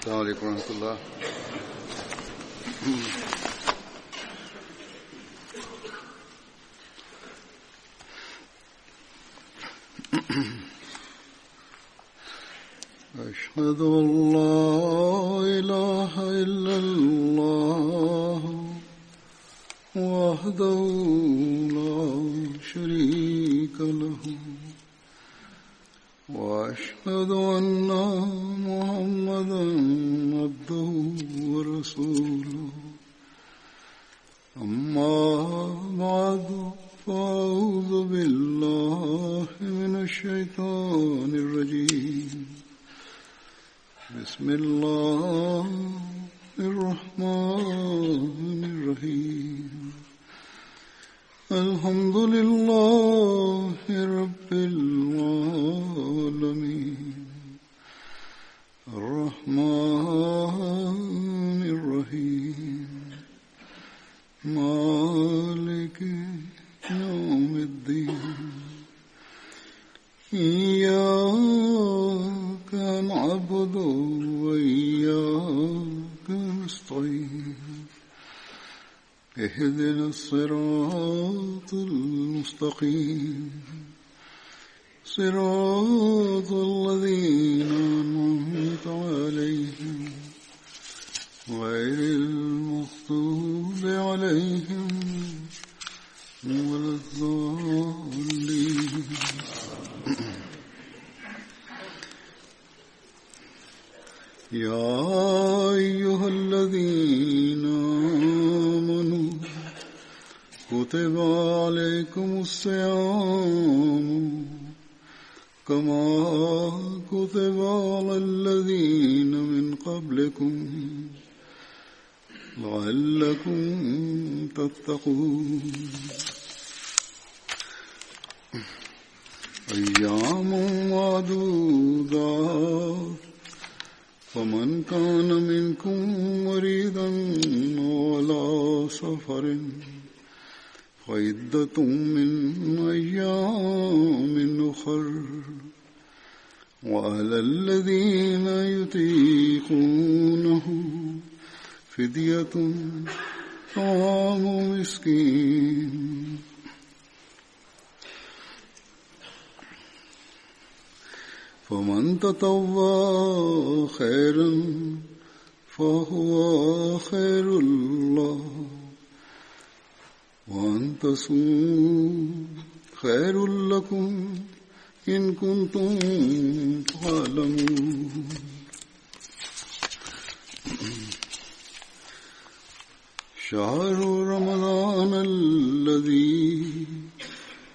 السلام عليكم ورحمة الله. أشهد أن لا إله إلا الله وحده لا شريك له وأشهد أن محمدا عبده ورسوله أما بعد فأعوذ بالله من الشيطان الرجيم بسم الله الرحمن الرحيم الحمد لله رب العالمين الرحمن الرحيم مالك يوم الدين إياك نعبد وإياك نستعين اهدنا الصراط المستقيم صراط الذين أنعمت عليهم غير المغضوب عليهم ولا الضالين. يا أيها الذين آمنوا كتب عليكم الصيام كما كتب على الذين من قبلكم لعلكم تتقون. أيام معدودات فمن كان منكم مريضا على سفر فعدة من أيام أخر وعلى الذين يطيقونه فدية طعام مسكين فمن تطوع خيرا فهو خير الله وأن تصوموا خير لكم إن كنتم تعلمون. شهر رمضان الذي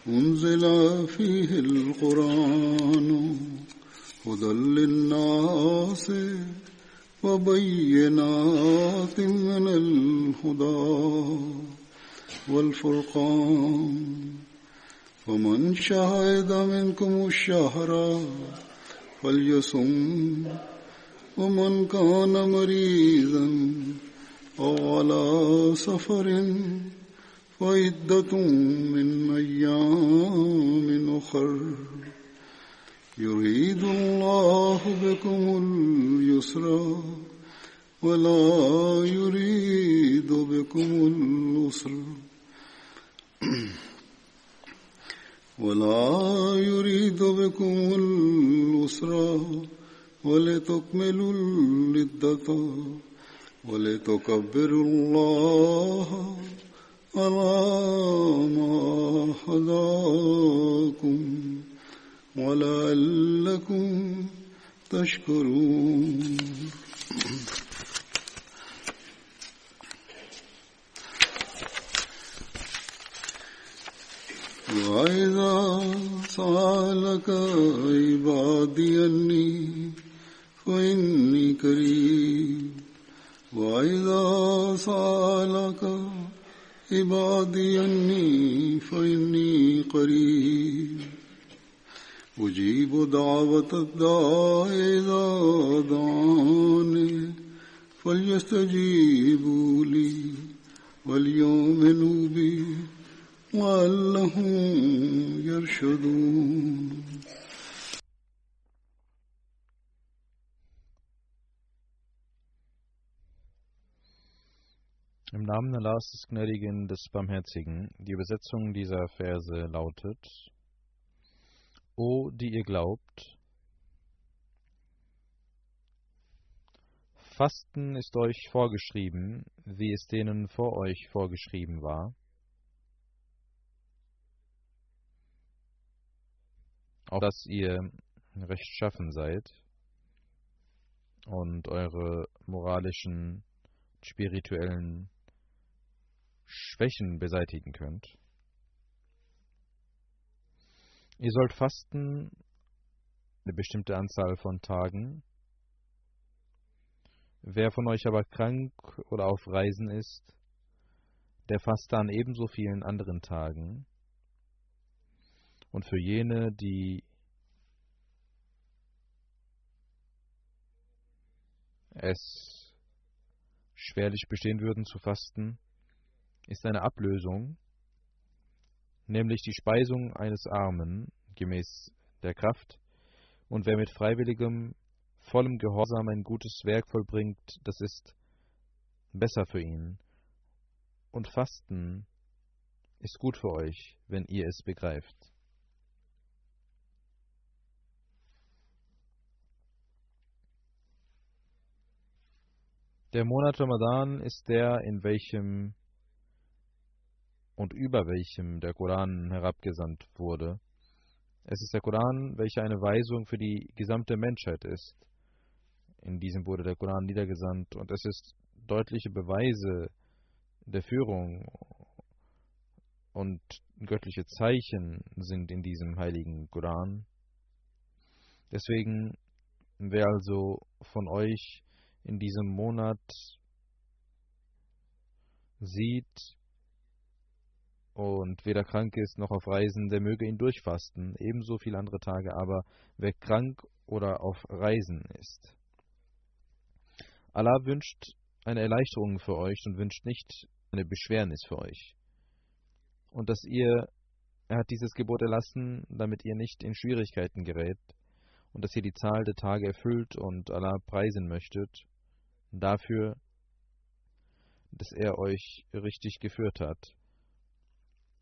أنزل فيه القرآن هدى للناس وبينات من الهدى والفرقان فمن شهد منكم الشهر فليصم ومن كان مريضا أو على سفر فعدة من أيام أخر يريد الله بكم اليسر ولا يريد بكم العسر ولتكملوا العدة ولتكبروا الله على ما هداكم ولعلكم تشكرون. وإذا سألك عبادي أني فإني قريب وإذا سألك عبادي أني فإني قريب أجيب دعوة الداع إذا دعاني فليستجيبوا لي وليؤمنوا بي لعلهم يرشدون. Im Namen Allahs des Gnädigen, des Barmherzigen. Die Übersetzung dieser Verse lautet: O, die ihr glaubt, Fasten ist euch vorgeschrieben, wie es denen vor euch vorgeschrieben war, auf dass ihr rechtschaffen seid und eure moralischen, spirituellen Schwächen beseitigen könnt. Ihr sollt fasten eine bestimmte Anzahl von Tagen. Wer von euch aber krank oder auf Reisen ist, der faste an ebenso vielen anderen Tagen. Und für jene, die es schwerlich bestehen würden zu fasten, ist eine Ablösung, nämlich die Speisung eines Armen gemäß der Kraft. Und wer mit freiwilligem, vollem Gehorsam ein gutes Werk vollbringt, das ist besser für ihn. Und Fasten ist gut für euch, wenn ihr es begreift. Der Monat Ramadan ist der, in welchem und über welchem der Koran herabgesandt wurde. Es ist der Koran, welcher eine Weisung für die gesamte Menschheit ist. In diesem wurde der Koran niedergesandt und es ist deutliche Beweise der Führung und göttliche Zeichen sind in diesem heiligen Koran. Deswegen, wer also von euch in diesem Monat sieht und weder krank ist noch auf Reisen, der möge ihn durchfasten, ebenso viele andere Tage, aber wer krank oder auf Reisen ist. Allah wünscht eine Erleichterung für euch und wünscht nicht eine Beschwernis für euch. Und er hat dieses Gebot erlassen, damit ihr nicht in Schwierigkeiten gerät und dass ihr die Zahl der Tage erfüllt und Allah preisen möchtet, dafür, dass er euch richtig geführt hat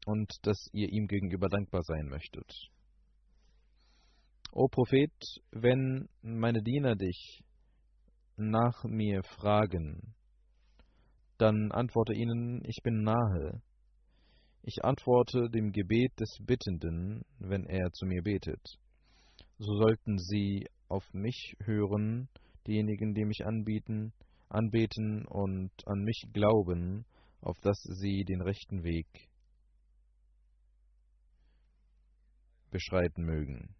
und dass ihr ihm gegenüber dankbar sein möchtet. O Prophet, wenn meine Diener dich nach mir fragen, dann antworte ihnen, ich bin nahe. Ich antworte dem Gebet des Bittenden, wenn er zu mir betet. So sollten sie auf mich hören, diejenigen, die mich anbeten und an mich glauben, auf dass sie den rechten Weg beschreiten mögen.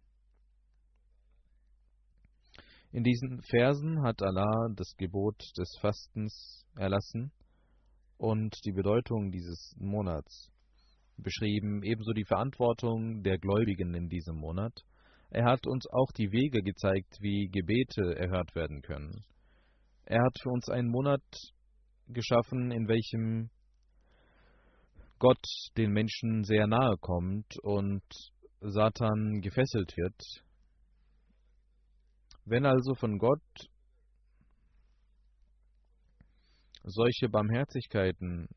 In diesen Versen hat Allah das Gebot des Fastens erlassen und die Bedeutung dieses Monats beschrieben, ebenso die Verantwortung der Gläubigen in diesem Monat. Er hat uns auch die Wege gezeigt, wie Gebete erhört werden können. Er hat für uns einen Monat geschaffen, in welchem Gott den Menschen sehr nahe kommt und Satan gefesselt wird. Wenn also von Gott solche Barmherzigkeiten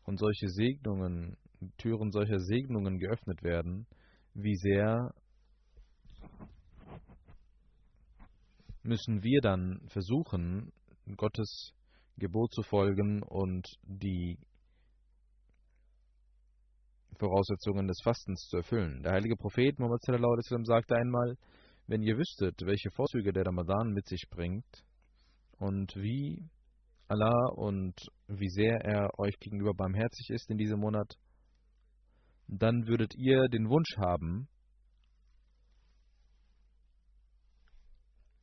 und solche Segnungen, Türen solcher Segnungen geöffnet werden, wie sehr müssen wir dann versuchen, Gottes Gebot zu folgen und die Voraussetzungen des Fastens zu erfüllen. Der heilige Prophet Muhammad sallallahu alaihi wasallam sagte einmal, wenn ihr wüsstet, welche Vorzüge der Ramadan mit sich bringt und wie Allah und wie sehr er euch gegenüber barmherzig ist in diesem Monat, dann würdet ihr den Wunsch haben,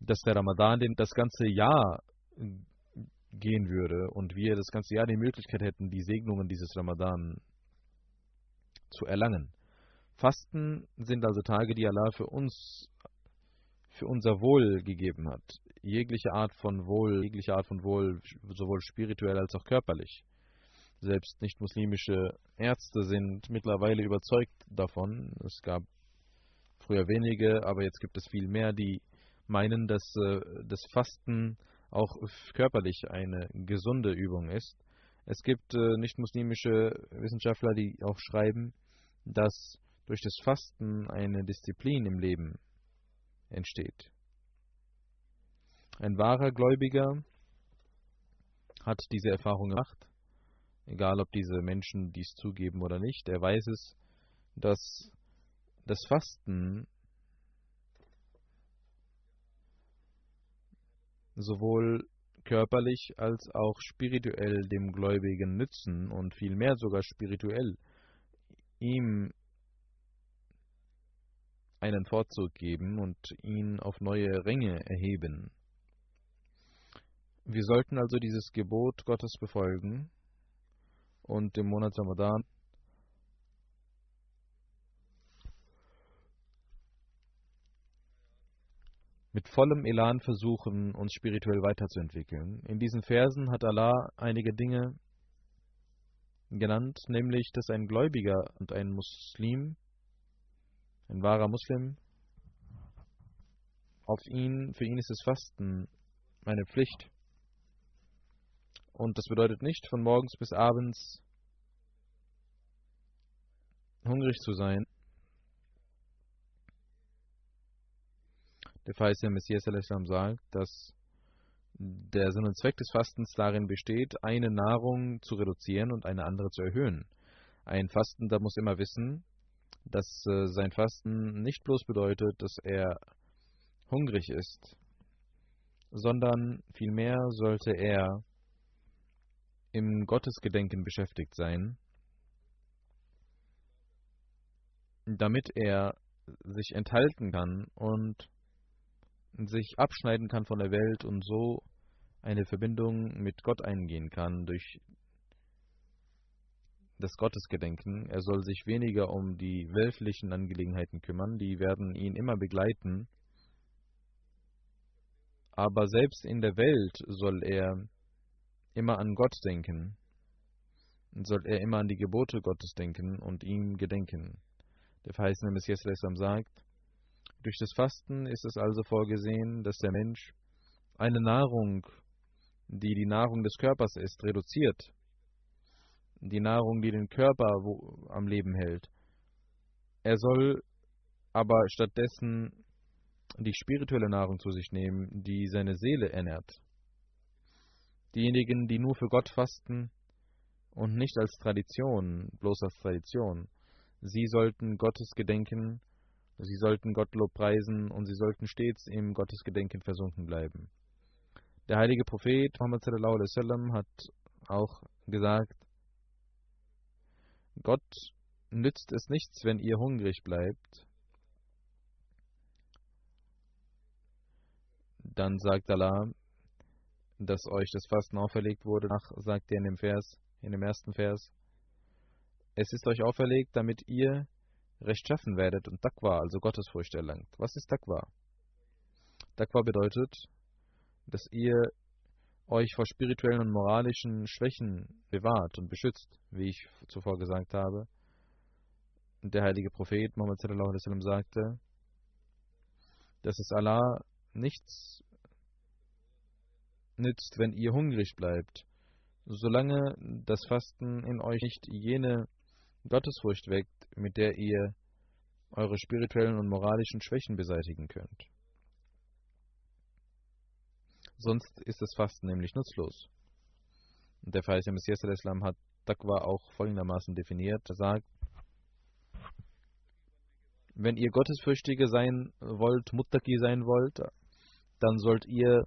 dass der Ramadan das ganze Jahr gehen würde und wir das ganze Jahr die Möglichkeit hätten, die Segnungen dieses Ramadan zu erlangen. Fasten sind also Tage, die Allah für uns, für unser Wohl gegeben hat. Jegliche Art von Wohl, sowohl spirituell als auch körperlich. Selbst nicht-muslimische Ärzte sind mittlerweile überzeugt davon. Es gab früher wenige, aber jetzt gibt es viel mehr, die meinen, dass das Fasten auch körperlich eine gesunde Übung ist. Es gibt nicht-muslimische Wissenschaftler, die auch schreiben, dass durch das Fasten eine Disziplin im Leben entsteht. Ein wahrer Gläubiger hat diese Erfahrung gemacht, egal ob diese Menschen dies zugeben oder nicht. Er weiß es, dass das Fasten sowohl körperlich als auch spirituell dem Gläubigen nützen und vielmehr sogar spirituell ihm einen Vorzug geben und ihn auf neue Ränge erheben. Wir sollten also dieses Gebot Gottes befolgen und im Monat Ramadan mit vollem Elan versuchen, uns spirituell weiterzuentwickeln. In diesen Versen hat Allah einige Dinge genannt, nämlich, dass ein Gläubiger und ein Muslim, ein wahrer Muslim, für ihn ist das Fasten eine Pflicht. Und das bedeutet nicht, von morgens bis abends hungrig zu sein. Der verheißene Messias sagt, dass der Sinn und Zweck des Fastens darin besteht, eine Nahrung zu reduzieren und eine andere zu erhöhen. Ein Fastender muss immer wissen, dass sein Fasten nicht bloß bedeutet, dass er hungrig ist, sondern vielmehr sollte er im Gottesgedenken beschäftigt sein, damit er sich enthalten kann und sich abschneiden kann von der Welt und so eine Verbindung mit Gott eingehen kann durch das Gottesgedenken. Er soll sich weniger um die weltlichen Angelegenheiten kümmern, die werden ihn immer begleiten. Aber selbst in der Welt soll er immer an Gott denken, soll er immer an die Gebote Gottes denken und ihm gedenken. Der verheißene Messias sagt, durch das Fasten ist es also vorgesehen, dass der Mensch eine Nahrung, die die Nahrung des Körpers ist, reduziert. Die Nahrung, die den Körper am Leben hält. Er soll aber stattdessen die spirituelle Nahrung zu sich nehmen, die seine Seele ernährt. Diejenigen, die nur für Gott fasten und nicht als Tradition, bloß als Tradition, sie sollten Gottes gedenken, sie sollten Gott lobpreisen und sie sollten stets im Gottesgedenken versunken bleiben. Der heilige Prophet Muhammad sallallahu alaihi wasallam hat auch gesagt, Gott nützt es nichts, wenn ihr hungrig bleibt. Dann sagt Allah, dass euch das Fasten auferlegt wurde. Danach sagt er in dem ersten Vers, es ist euch auferlegt, damit ihr rechtschaffen werdet und Taqwa, also Gottesfurcht, erlangt. Was ist Taqwa? Taqwa bedeutet, dass ihr euch vor spirituellen und moralischen Schwächen bewahrt und beschützt, wie ich zuvor gesagt habe. Der heilige Prophet Muhammad sallallahu alaihi wasallam sagte, dass es Allah nichts nützt, wenn ihr hungrig bleibt, solange das Fasten in euch nicht jene Gottesfurcht weckt, mit der ihr eure spirituellen und moralischen Schwächen beseitigen könnt. Sonst ist das Fasten nämlich nutzlos. Und der verheißene Messias hat Taqwa auch folgendermaßen definiert. Er sagt, wenn ihr Gottesfürchtige sein wollt, Muttaqi sein wollt, dann sollt ihr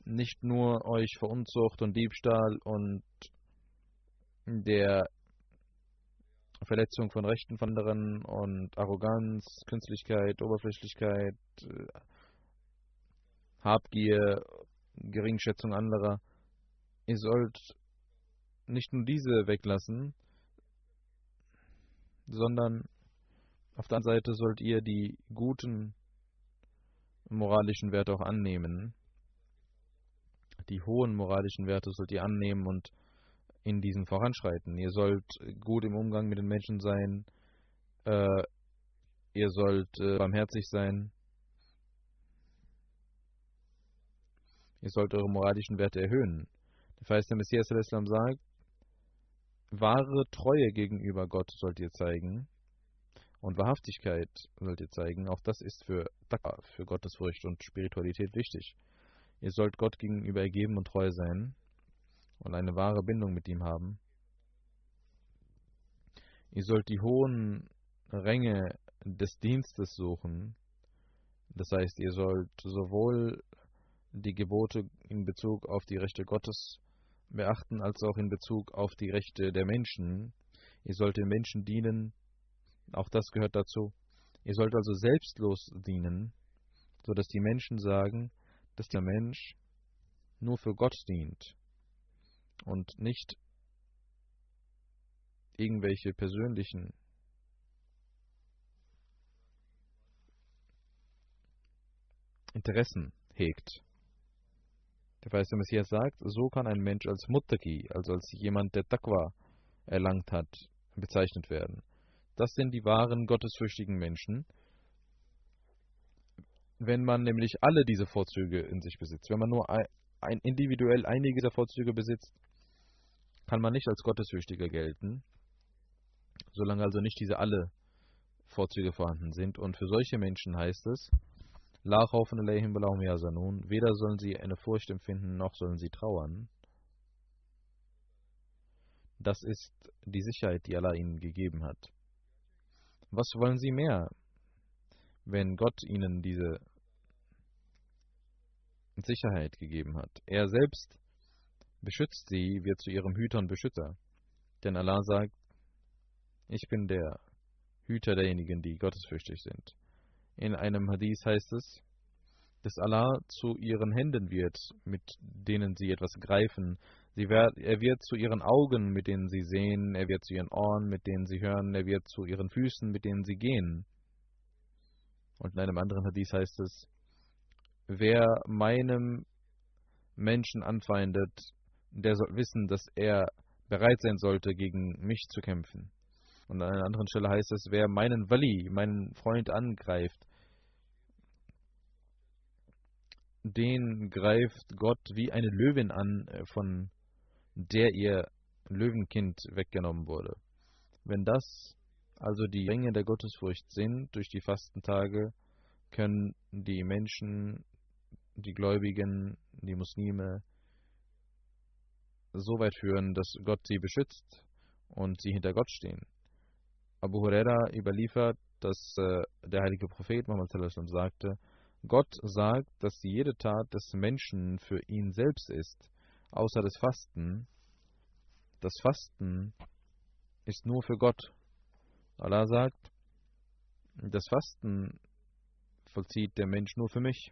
nicht nur euch vor Unzucht und Diebstahl und der Verletzung von Rechten von anderen und Arroganz, Künstlichkeit, Oberflächlichkeit, Habgier, Geringschätzung anderer, ihr sollt nicht nur diese weglassen, sondern auf der anderen Seite sollt ihr die guten moralischen Werte auch annehmen. Die hohen moralischen Werte sollt ihr annehmen und in diesen voranschreiten. Ihr sollt gut im Umgang mit den Menschen sein. Ihr sollt barmherzig sein. Ihr sollt eure moralischen Werte erhöhen. Der verheißene Messias sagt, wahre Treue gegenüber Gott sollt ihr zeigen und Wahrhaftigkeit sollt ihr zeigen. Auch das ist für Taqwa, für Gottesfurcht und Spiritualität wichtig. Ihr sollt Gott gegenüber ergeben und treu sein und eine wahre Bindung mit ihm haben. Ihr sollt die hohen Ränge des Dienstes suchen. Das heißt, ihr sollt sowohl die Gebote in Bezug auf die Rechte Gottes beachten, als auch in Bezug auf die Rechte der Menschen. Ihr sollt den Menschen dienen, auch das gehört dazu. Ihr sollt also selbstlos dienen, sodass die Menschen sagen, dass der Mensch nur für Gott dient und nicht irgendwelche persönlichen Interessen hegt. Der verheißene Messias sagt, so kann ein Mensch als Muttaqi, also als jemand, der Taqwa erlangt hat, bezeichnet werden. Das sind die wahren gottesfürchtigen Menschen, wenn man nämlich alle diese Vorzüge in sich besitzt. Wenn man nur individuell einige dieser Vorzüge besitzt, kann man nicht als Gottesfürchtiger gelten, solange also nicht diese alle Vorzüge vorhanden sind. Und für solche Menschen heißt es, La khawfun alayhim wa lahum yahzanun, weder sollen sie eine Furcht empfinden, noch sollen sie trauern. Das ist die Sicherheit, die Allah ihnen gegeben hat. Was wollen sie mehr, wenn Gott ihnen diese Sicherheit gegeben hat? Er selbst beschützt sie, wird zu ihrem Hüter und Beschützer. Denn Allah sagt, ich bin der Hüter derjenigen, die gottesfürchtig sind. In einem Hadith heißt es, dass Allah zu ihren Händen wird, mit denen sie etwas greifen. Er wird zu ihren Augen, mit denen sie sehen. Er wird zu ihren Ohren, mit denen sie hören. Er wird zu ihren Füßen, mit denen sie gehen. Und in einem anderen Hadith heißt es, wer meinem Menschen anfeindet, der soll wissen, dass er bereit sein sollte, gegen mich zu kämpfen. Und an einer anderen Stelle heißt es, wer meinen Wali, meinen Freund angreift, den greift Gott wie eine Löwin an, von der ihr Löwenkind weggenommen wurde. Wenn das also die Ränge der Gottesfurcht sind durch die Fastentage, können die Menschen, die Gläubigen, die Muslime so weit führen, dass Gott sie beschützt und sie hinter Gott stehen. Abu Huraira überliefert, dass der heilige Prophet Muhammad sallallahu alaihi wasallam sagte, Gott sagt, dass jede Tat des Menschen für ihn selbst ist, außer das Fasten. Das Fasten ist nur für Gott. Allah sagt, das Fasten vollzieht der Mensch nur für mich.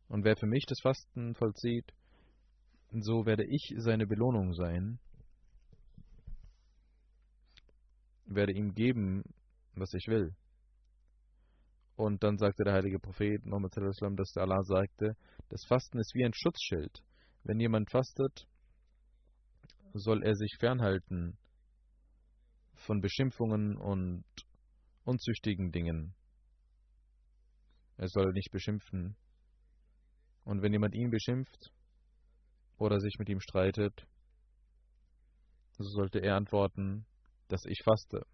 Und wer für mich das Fasten vollzieht, so werde ich seine Belohnung sein, werde ihm geben, was ich will. Und dann sagte der heilige Prophet Muhammad sallallahu alaihi wasallam, dass der Allah sagte, das Fasten ist wie ein Schutzschild. Wenn jemand fastet, soll er sich fernhalten von Beschimpfungen und unzüchtigen Dingen. Er soll nicht beschimpfen. Und wenn jemand ihn beschimpft oder sich mit ihm streitet, so sollte er antworten, dass ich faste.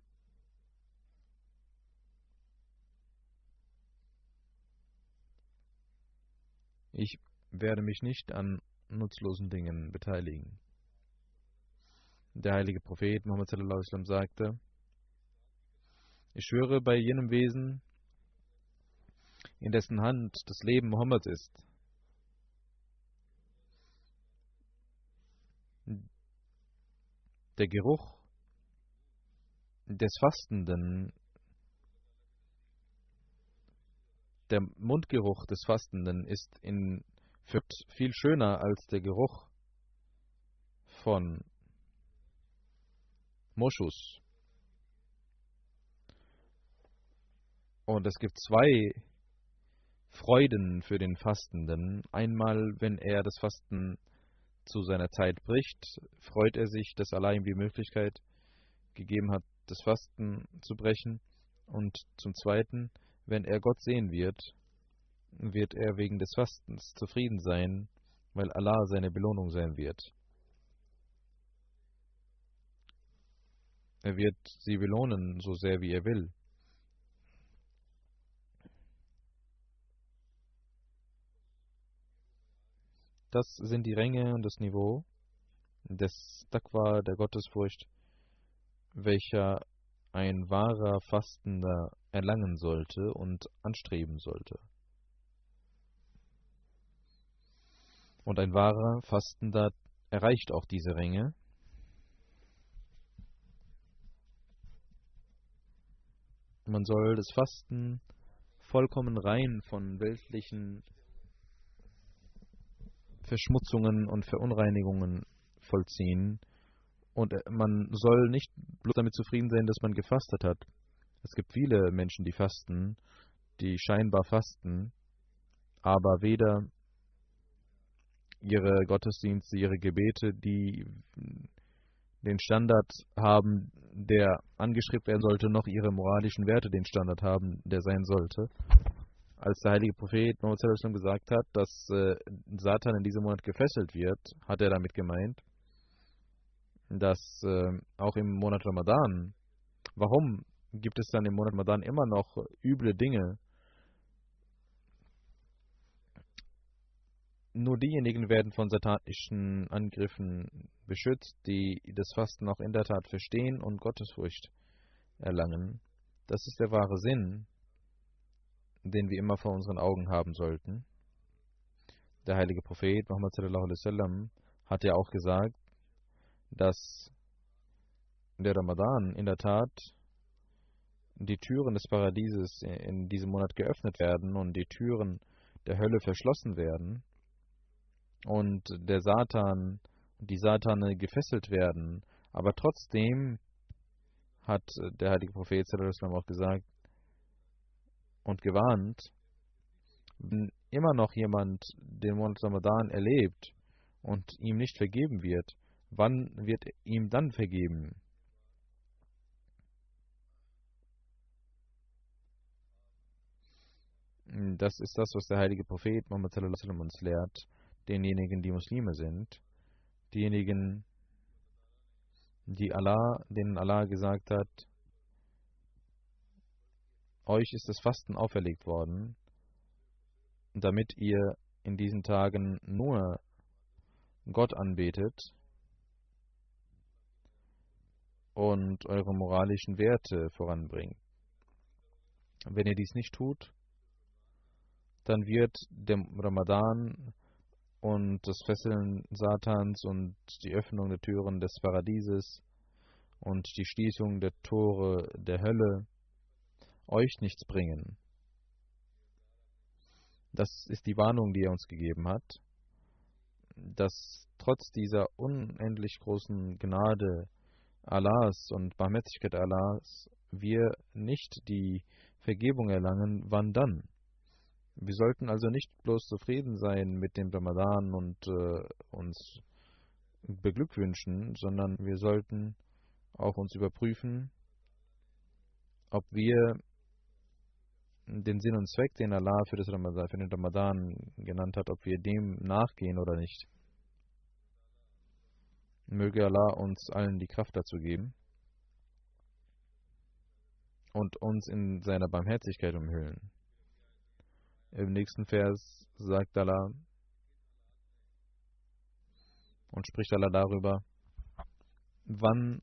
Ich werde mich nicht an nutzlosen Dingen beteiligen. Der heilige Prophet Muhammad sallallahu alaihi wasallam sagte, ich schwöre bei jenem Wesen, in dessen Hand das Leben Mohammeds ist, der Geruch des Fastenden, der Mundgeruch des Fastenden ist viel schöner als der Geruch von Moschus. Und es gibt zwei Freuden für den Fastenden. Einmal, wenn er das Fasten zu seiner Zeit bricht, freut er sich, dass Allah ihm die Möglichkeit gegeben hat, das Fasten zu brechen. Und zum Zweiten, wenn er Gott sehen wird, wird er wegen des Fastens zufrieden sein, weil Allah seine Belohnung sein wird. Er wird sie belohnen, so sehr wie er will. Das sind die Ränge und das Niveau des Taqwa, der Gottesfurcht, welcher ein wahrer Fastender erlangen sollte und anstreben sollte. Und ein wahrer Fastender erreicht auch diese Ränge. Man soll das Fasten vollkommen rein von weltlichen Verschmutzungen und Verunreinigungen vollziehen. Und man soll nicht bloß damit zufrieden sein, dass man gefastet hat. Es gibt viele Menschen, die fasten, die scheinbar fasten, aber weder ihre Gottesdienste, ihre Gebete, die den Standard haben, der angestrebt werden sollte, noch ihre moralischen Werte den Standard haben, der sein sollte. Als der heilige Prophet Muhammad sallallahu alaihi wasallam gesagt hat, dass Satan in diesem Monat gefesselt wird, hat er damit gemeint, dass auch im Monat Ramadan, warum gibt es dann im Monat Ramadan immer noch üble Dinge? Nur diejenigen werden von satanischen Angriffen beschützt, die das Fasten auch in der Tat verstehen und Gottesfurcht erlangen. Das ist der wahre Sinn, den wir immer vor unseren Augen haben sollten. Der heilige Prophet Muhammad sallallahu alaihi wasallam hat ja auch gesagt, dass der Ramadan in der Tat die Türen des Paradieses in diesem Monat geöffnet werden und die Türen der Hölle verschlossen werden und der Satan, die Satane gefesselt werden. Aber trotzdem hat der heilige Prophet sallallahu alaihi wasallam auch gesagt und gewarnt, wenn immer noch jemand den Monat Ramadan erlebt und ihm nicht vergeben wird, wann wird ihm dann vergeben? Das ist das, was der heilige Prophet Muhammad sallallahu alaihi wasallam uns lehrt, denjenigen, die Muslime sind, diejenigen, denen Allah gesagt hat, euch ist das Fasten auferlegt worden, damit ihr in diesen Tagen nur Gott anbetet und eure moralischen Werte voranbringt. Wenn ihr dies nicht tut, dann wird der Ramadan und das Fesseln Satans und die Öffnung der Türen des Paradieses und die Schließung der Tore der Hölle euch nichts bringen. Das ist die Warnung, die er uns gegeben hat, dass trotz dieser unendlich großen Gnade Allahs und Barmherzigkeit Allahs wir nicht die Vergebung erlangen. Wann dann? Wir sollten also nicht bloß zufrieden sein mit dem Ramadan und uns beglückwünschen, sondern wir sollten auch uns überprüfen, ob wir den Sinn und Zweck, den Allah für den Ramadan genannt hat, ob wir dem nachgehen oder nicht. Möge Allah uns allen die Kraft dazu geben und uns in seiner Barmherzigkeit umhüllen. Im nächsten Vers sagt Allah und spricht Allah darüber, wann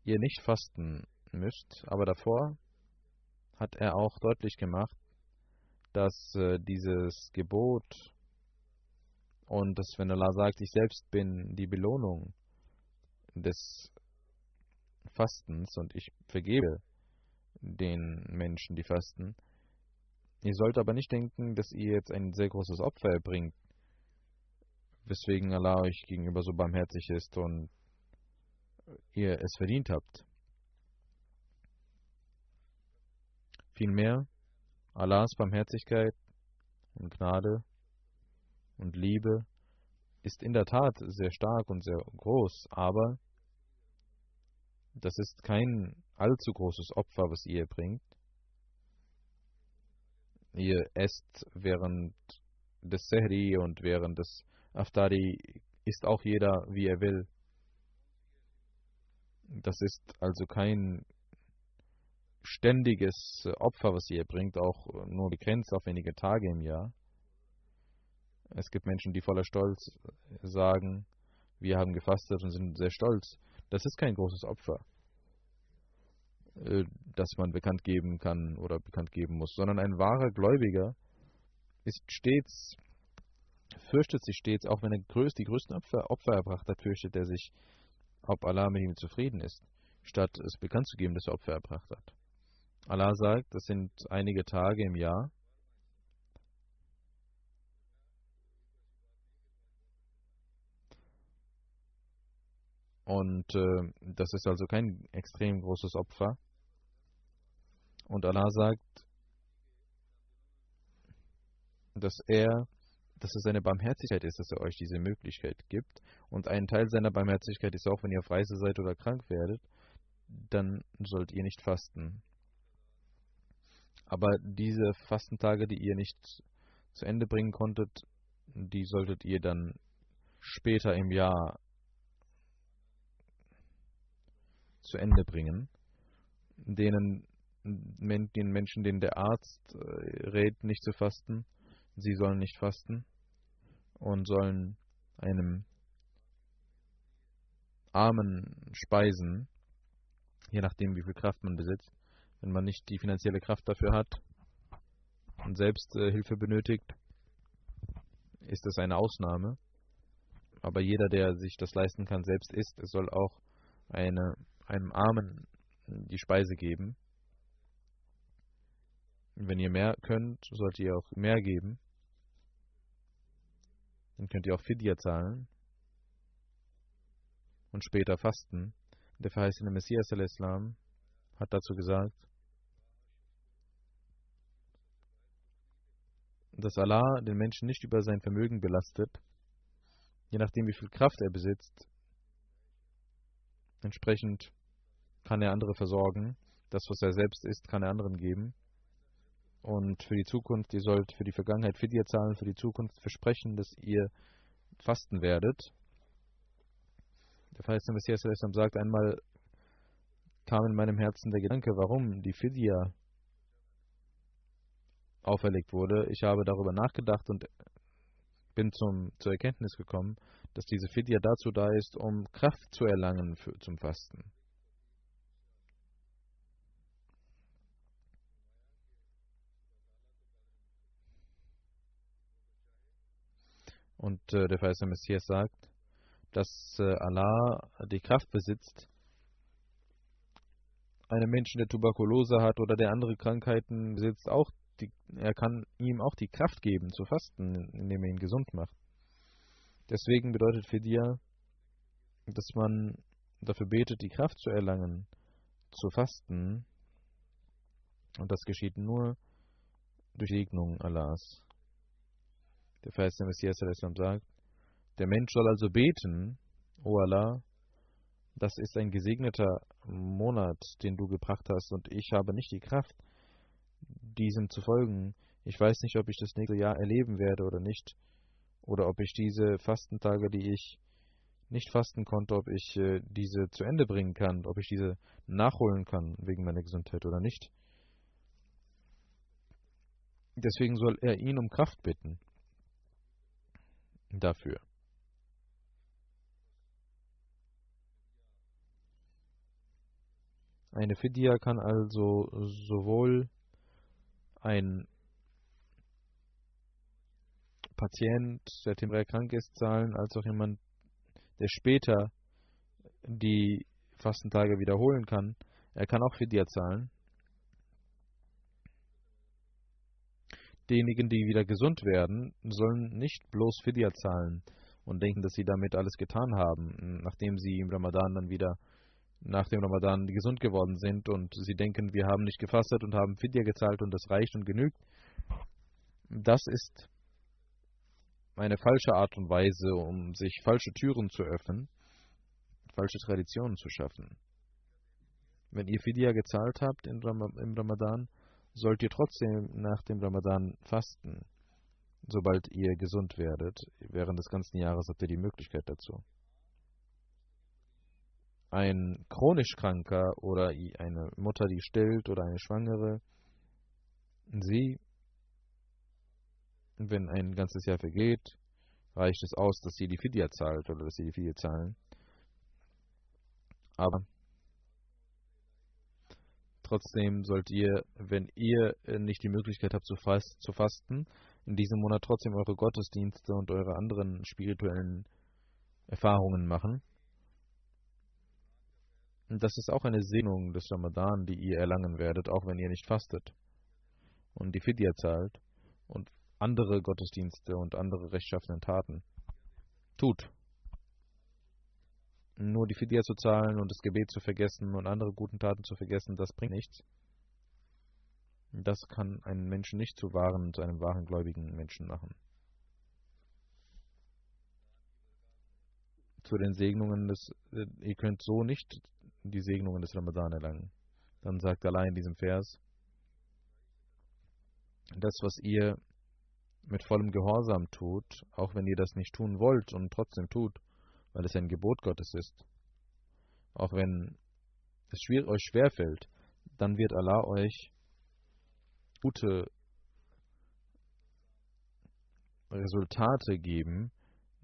ihr nicht fasten müsst, aber davor hat er auch deutlich gemacht, dass dieses Gebot und dass, wenn Allah sagt, ich selbst bin die Belohnung des Fastens und ich vergebe den Menschen, die fasten, ihr sollt aber nicht denken, dass ihr jetzt ein sehr großes Opfer erbringt, weswegen Allah euch gegenüber so barmherzig ist und ihr es verdient habt. Vielmehr, Allahs Barmherzigkeit und Gnade und Liebe ist in der Tat sehr stark und sehr groß, aber das ist kein allzu großes Opfer, was ihr bringt. Ihr esst während des Sehri und während des Aftari, isst auch jeder, wie er will. Das ist also kein ständiges Opfer, was ihr bringt, auch nur begrenzt auf wenige Tage im Jahr. Es gibt Menschen, die voller Stolz sagen, wir haben gefastet und sind sehr stolz. Das ist kein großes Opfer, das man bekannt geben kann oder bekannt geben muss, sondern ein wahrer Gläubiger fürchtet sich stets, auch wenn er die größten Opfer erbracht hat, fürchtet er sich, ob Allah mit ihm zufrieden ist, statt es bekannt zu geben, dass er Opfer erbracht hat. Allah sagt, das sind einige Tage im Jahr. Und das ist also kein extrem großes Opfer. Und Allah sagt, dass es seine Barmherzigkeit ist, dass er euch diese Möglichkeit gibt. Und ein Teil seiner Barmherzigkeit ist auch, wenn ihr auf Reise seid oder krank werdet, dann sollt ihr nicht fasten. Aber diese Fastentage, die ihr nicht zu Ende bringen konntet, die solltet ihr dann später im Jahr zu Ende bringen. Den Menschen, denen der Arzt rät, nicht zu fasten, sie sollen nicht fasten und sollen einem Armen speisen, je nachdem, wie viel Kraft man besitzt. Wenn man nicht die finanzielle Kraft dafür hat und selbst Hilfe benötigt, ist das eine Ausnahme. Aber jeder, der sich das leisten kann, selbst isst, es soll auch einem Armen die Speise geben. Und wenn ihr mehr könnt, sollt ihr auch mehr geben. Dann könnt ihr auch Fidya zahlen und später fasten. Der verheißene Messias al-Islam hat dazu gesagt, dass Allah den Menschen nicht über sein Vermögen belastet, je nachdem wie viel Kraft er besitzt. Entsprechend kann er andere versorgen. Das, was er selbst isst, kann er anderen geben. Und für die Zukunft, ihr sollt für die Vergangenheit Fidya zahlen, für die Zukunft versprechen, dass ihr fasten werdet. Der verheißene Messias al-Islam sagt, einmal kam in meinem Herzen der Gedanke, warum die Fidya auferlegt wurde. Ich habe darüber nachgedacht und bin zur Erkenntnis gekommen, dass diese Fidya dazu da ist, um Kraft zu erlangen zum Fasten. Und der verheißene Messias sagt, dass Allah die Kraft besitzt, einem Menschen, der Tuberkulose hat oder der andere Krankheiten besitzt, er kann ihm auch die Kraft geben zu fasten, indem er ihn gesund macht. Deswegen bedeutet Fidya, dass man dafür betet, die Kraft zu erlangen, zu fasten. Und das geschieht nur durch Segnung Allahs. Der verheißene Messias sagt, der Mensch soll also beten, O Allah, das ist ein gesegneter Monat, den du gebracht hast, und ich habe nicht die Kraft, diesem zu folgen. Ich weiß nicht, ob ich das nächste Jahr erleben werde oder nicht, oder ob ich diese Fastentage, die ich nicht fasten konnte, ob ich diese zu Ende bringen kann, ob ich diese nachholen kann wegen meiner Gesundheit oder nicht. Deswegen soll er ihn um Kraft bitten. Dafür. Eine Fidya kann also sowohl ein Patient, der temporär krank ist, zahlen, als auch jemand, der später die Fastentage wiederholen kann. Er kann auch Fidya zahlen. Diejenigen, die wieder gesund werden, sollen nicht bloß Fidya zahlen und denken, dass sie damit alles getan haben, nachdem sie im Ramadan dann wieder nach dem Ramadan gesund geworden sind und sie denken, wir haben nicht gefastet und haben Fidya gezahlt und das reicht und genügt. Das ist eine falsche Art und Weise, um sich falsche Türen zu öffnen, falsche Traditionen zu schaffen. Wenn ihr Fidya gezahlt habt im Ramadan, sollt ihr trotzdem nach dem Ramadan fasten, sobald ihr gesund werdet. Während des ganzen Jahres habt ihr die Möglichkeit dazu. ein chronisch Kranker oder eine Mutter, die stillt oder eine Schwangere, sie, wenn ein ganzes Jahr vergeht, reicht es aus, dass sie die Fidya zahlt oder dass sie die Fidya zahlen. Aber trotzdem sollt ihr, wenn ihr nicht die Möglichkeit habt zu fasten, in diesem Monat trotzdem eure Gottesdienste und eure anderen spirituellen Erfahrungen machen. Und das ist auch eine Segnung des Ramadan, die ihr erlangen werdet, auch wenn ihr nicht fastet und die Fidya zahlt und andere Gottesdienste und andere rechtschaffenen Taten tut. Nur die Fidya zu zahlen und das Gebet zu vergessen und andere guten Taten zu vergessen, das bringt nichts. Das kann einen Menschen nicht zu einem wahren gläubigen Menschen machen. Zu den Segnungen ihr könnt so nicht die Segnungen des Ramadan erlangen. Dann sagt Allah in diesem Vers, das, was ihr mit vollem Gehorsam tut, auch wenn ihr das nicht tun wollt und trotzdem tut, weil es ein Gebot Gottes ist, auch wenn es euch schwerfällt, dann wird Allah euch gute Resultate geben.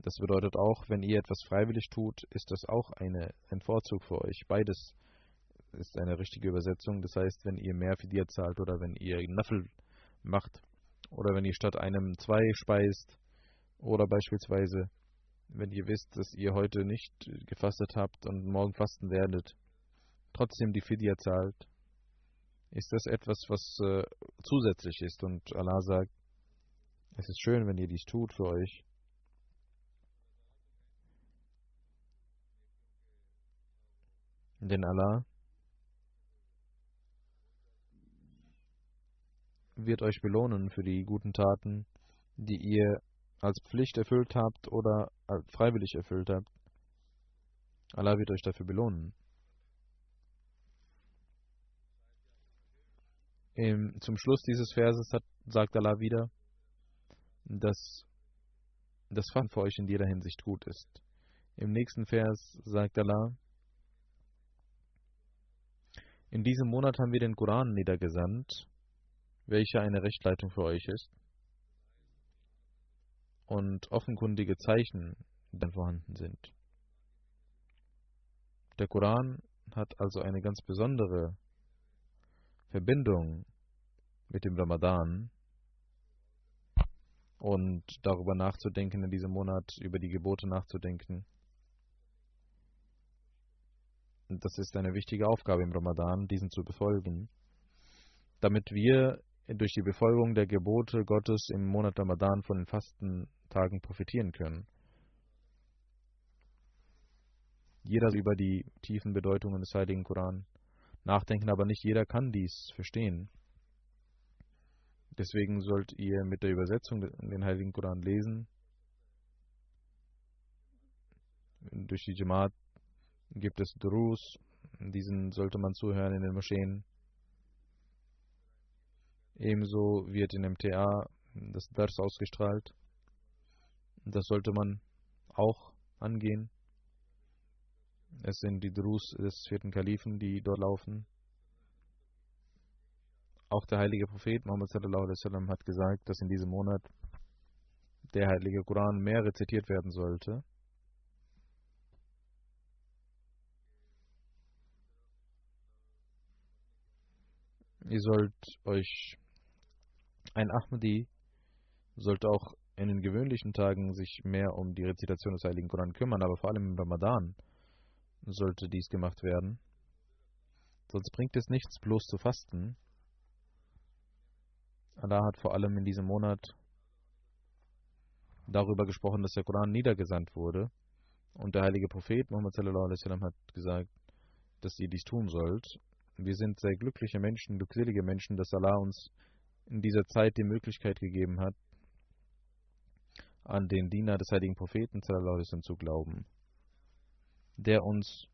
Das bedeutet auch, wenn ihr etwas freiwillig tut, ist das auch ein Vorzug für euch. Beides ist eine richtige Übersetzung. Das heißt, wenn ihr mehr Fidya zahlt oder wenn ihr Nafl macht oder wenn ihr statt einem 2 speist oder beispielsweise, wenn ihr wisst, dass ihr heute nicht gefastet habt und morgen fasten werdet, trotzdem die Fidya zahlt, ist das etwas, was zusätzlich ist. Und Allah sagt, es ist schön, wenn ihr dies tut für euch. Denn Allah wird euch belohnen für die guten Taten, die ihr als Pflicht erfüllt habt oder freiwillig erfüllt habt. Allah wird euch dafür belohnen. Zum Schluss dieses Verses sagt Allah wieder, dass das Fasten für euch in jeder Hinsicht gut ist. Im nächsten Vers sagt Allah, in diesem Monat haben wir den Koran niedergesandt, welcher eine Rechtleitung für euch ist und offenkundige Zeichen, die dann vorhanden sind. Der Koran hat also eine ganz besondere Verbindung mit dem Ramadan und darüber nachzudenken in diesem Monat, über die Gebote nachzudenken. Und das ist eine wichtige Aufgabe im Ramadan, diesen zu befolgen, damit wir durch die Befolgung der Gebote Gottes im Monat Ramadan von den Fastentagen profitieren können. Jeder soll über die tiefen Bedeutungen des Heiligen Koran nachdenken, aber nicht jeder kann dies verstehen. Deswegen sollt ihr mit der Übersetzung den Heiligen Koran lesen. Durch die Jamaat gibt es Durus, diesen sollte man zuhören in den Moscheen. Ebenso wird in MTA das Dars ausgestrahlt. Das sollte man auch angehen. Es sind die Durus des 4. Kalifen, die dort laufen. Auch der heilige Prophet Muhammad sallallahu alaihi wasallam hat gesagt, dass in diesem Monat der heilige Koran mehr rezitiert werden sollte. Ihr sollt euch, ein Ahmadi sollte auch in den gewöhnlichen Tagen sich mehr um die Rezitation des heiligen Koran kümmern, aber vor allem im Ramadan sollte dies gemacht werden. Sonst bringt es nichts, bloß zu fasten. Allah hat vor allem in diesem Monat darüber gesprochen, dass der Koran niedergesandt wurde. Und der heilige Prophet Muhammad sallallahu alaihi wasallam hat gesagt, dass ihr dies tun sollt. Wir sind sehr glückliche Menschen, glückselige Menschen, dass Allah uns in dieser Zeit die Möglichkeit gegeben hat, an den Diener des heiligen Propheten sallallahu alaihi wasallam zu glauben, der uns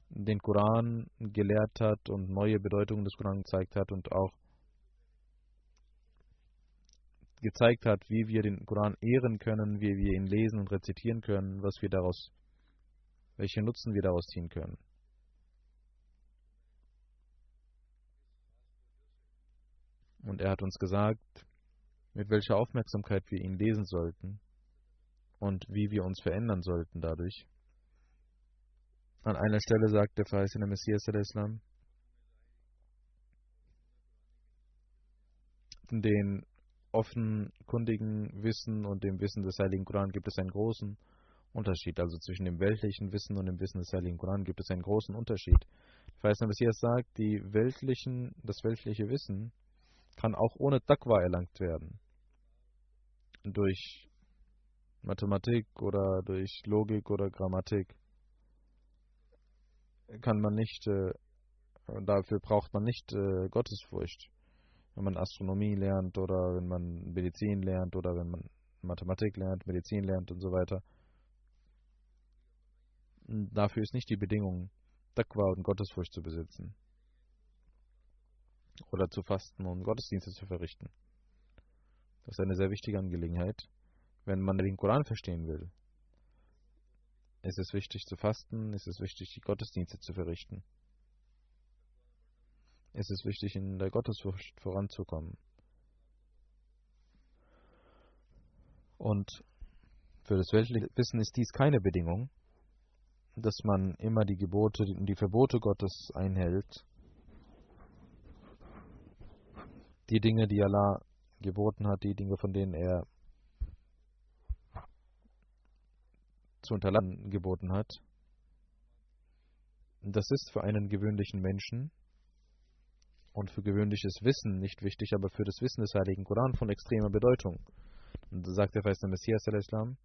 den Koran gelehrt hat und neue Bedeutungen des Koran gezeigt hat und auch gezeigt hat, wie wir den Koran ehren können, wie wir ihn lesen und rezitieren können, welche Nutzen wir daraus ziehen können. Und er hat uns gesagt, mit welcher Aufmerksamkeit wir ihn lesen sollten und wie wir uns verändern sollten dadurch. An einer Stelle sagt der verheißene Messias al-Islam, den offenkundigen Wissen und dem Wissen des Heiligen Koran gibt es einen großen Unterschied. Also zwischen dem weltlichen Wissen und dem Wissen des Heiligen Koran gibt es einen großen Unterschied. Der verheißene Messias sagt, das weltliche Wissen kann auch ohne Taqwa erlangt werden. Durch Mathematik oder durch Logik oder Grammatik kann man nicht, dafür braucht man nicht Gottesfurcht. Wenn man Astronomie lernt oder wenn man Medizin lernt oder wenn man Mathematik lernt, Medizin lernt und so weiter. Dafür ist nicht die Bedingung, Taqwa und Gottesfurcht zu besitzen. Oder zu fasten und Gottesdienste zu verrichten. Das ist eine sehr wichtige Angelegenheit. Wenn man den Koran verstehen will, ist es wichtig zu fasten, ist es wichtig, die Gottesdienste zu verrichten. Es ist wichtig, in der Gottesfurcht voranzukommen. Und für das weltliche Wissen ist dies keine Bedingung, dass man immer die Gebote und die Verbote Gottes einhält. Die Dinge, die Allah geboten hat, die Dinge, von denen er zu unterlassen geboten hat. Das ist für einen gewöhnlichen Menschen und für gewöhnliches Wissen nicht wichtig, aber für das Wissen des Heiligen Koran von extremer Bedeutung. Und so sagt der verheißene Messias al-Islam,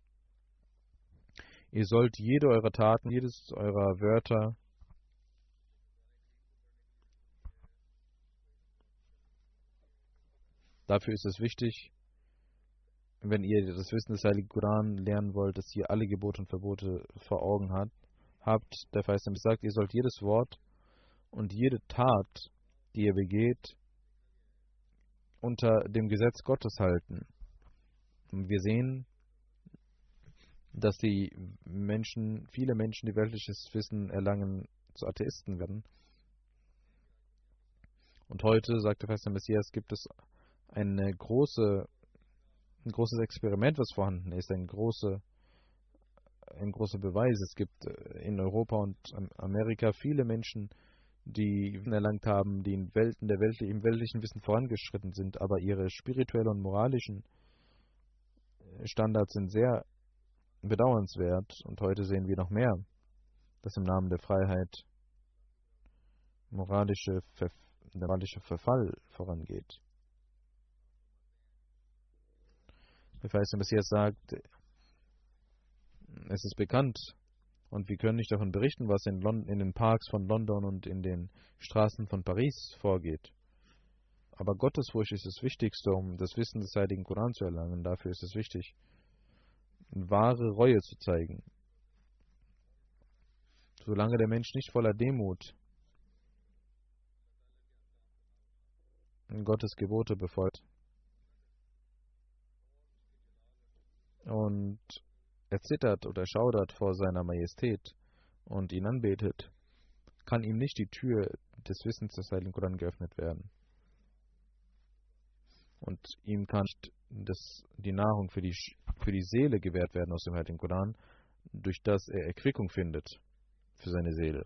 ihr sollt jede eurer Taten, jedes eurer Wörter dafür ist es wichtig, wenn ihr das Wissen des Heiligen Koran lernen wollt, dass ihr alle Gebote und Verbote vor Augen habt. Der verheißene Messias sagt, ihr sollt jedes Wort und jede Tat, die ihr begeht, unter dem Gesetz Gottes halten. Und wir sehen, dass viele Menschen, die weltliches Wissen erlangen, zu Atheisten werden. Und heute, sagt der verheißene Messias, gibt es ein großes Experiment, was vorhanden ist, ein großer Beweis. Es gibt in Europa und Amerika viele Menschen, die Wissen erlangt haben, die im weltlichen Wissen vorangeschritten sind, aber ihre spirituellen und moralischen Standards sind sehr bedauernswert. Und heute sehen wir noch mehr, dass im Namen der Freiheit moralischer Verfall vorangeht. Der verheißene Messias sagt, es ist bekannt und wir können nicht davon berichten, was in den Parks von London und in den Straßen von Paris vorgeht. Aber Gottesfurcht ist das Wichtigste, um das Wissen des Heiligen Koran zu erlangen. Dafür ist es wichtig, wahre Reue zu zeigen. Solange der Mensch nicht voller Demut Gottes Gebote befolgt und er zittert oder schaudert vor seiner Majestät und ihn anbetet, kann ihm nicht die Tür des Wissens des Heiligen Koran geöffnet werden. Und ihm kann nicht die Nahrung für die Seele gewährt werden aus dem Heiligen Koran, durch das er Erquickung findet für seine Seele.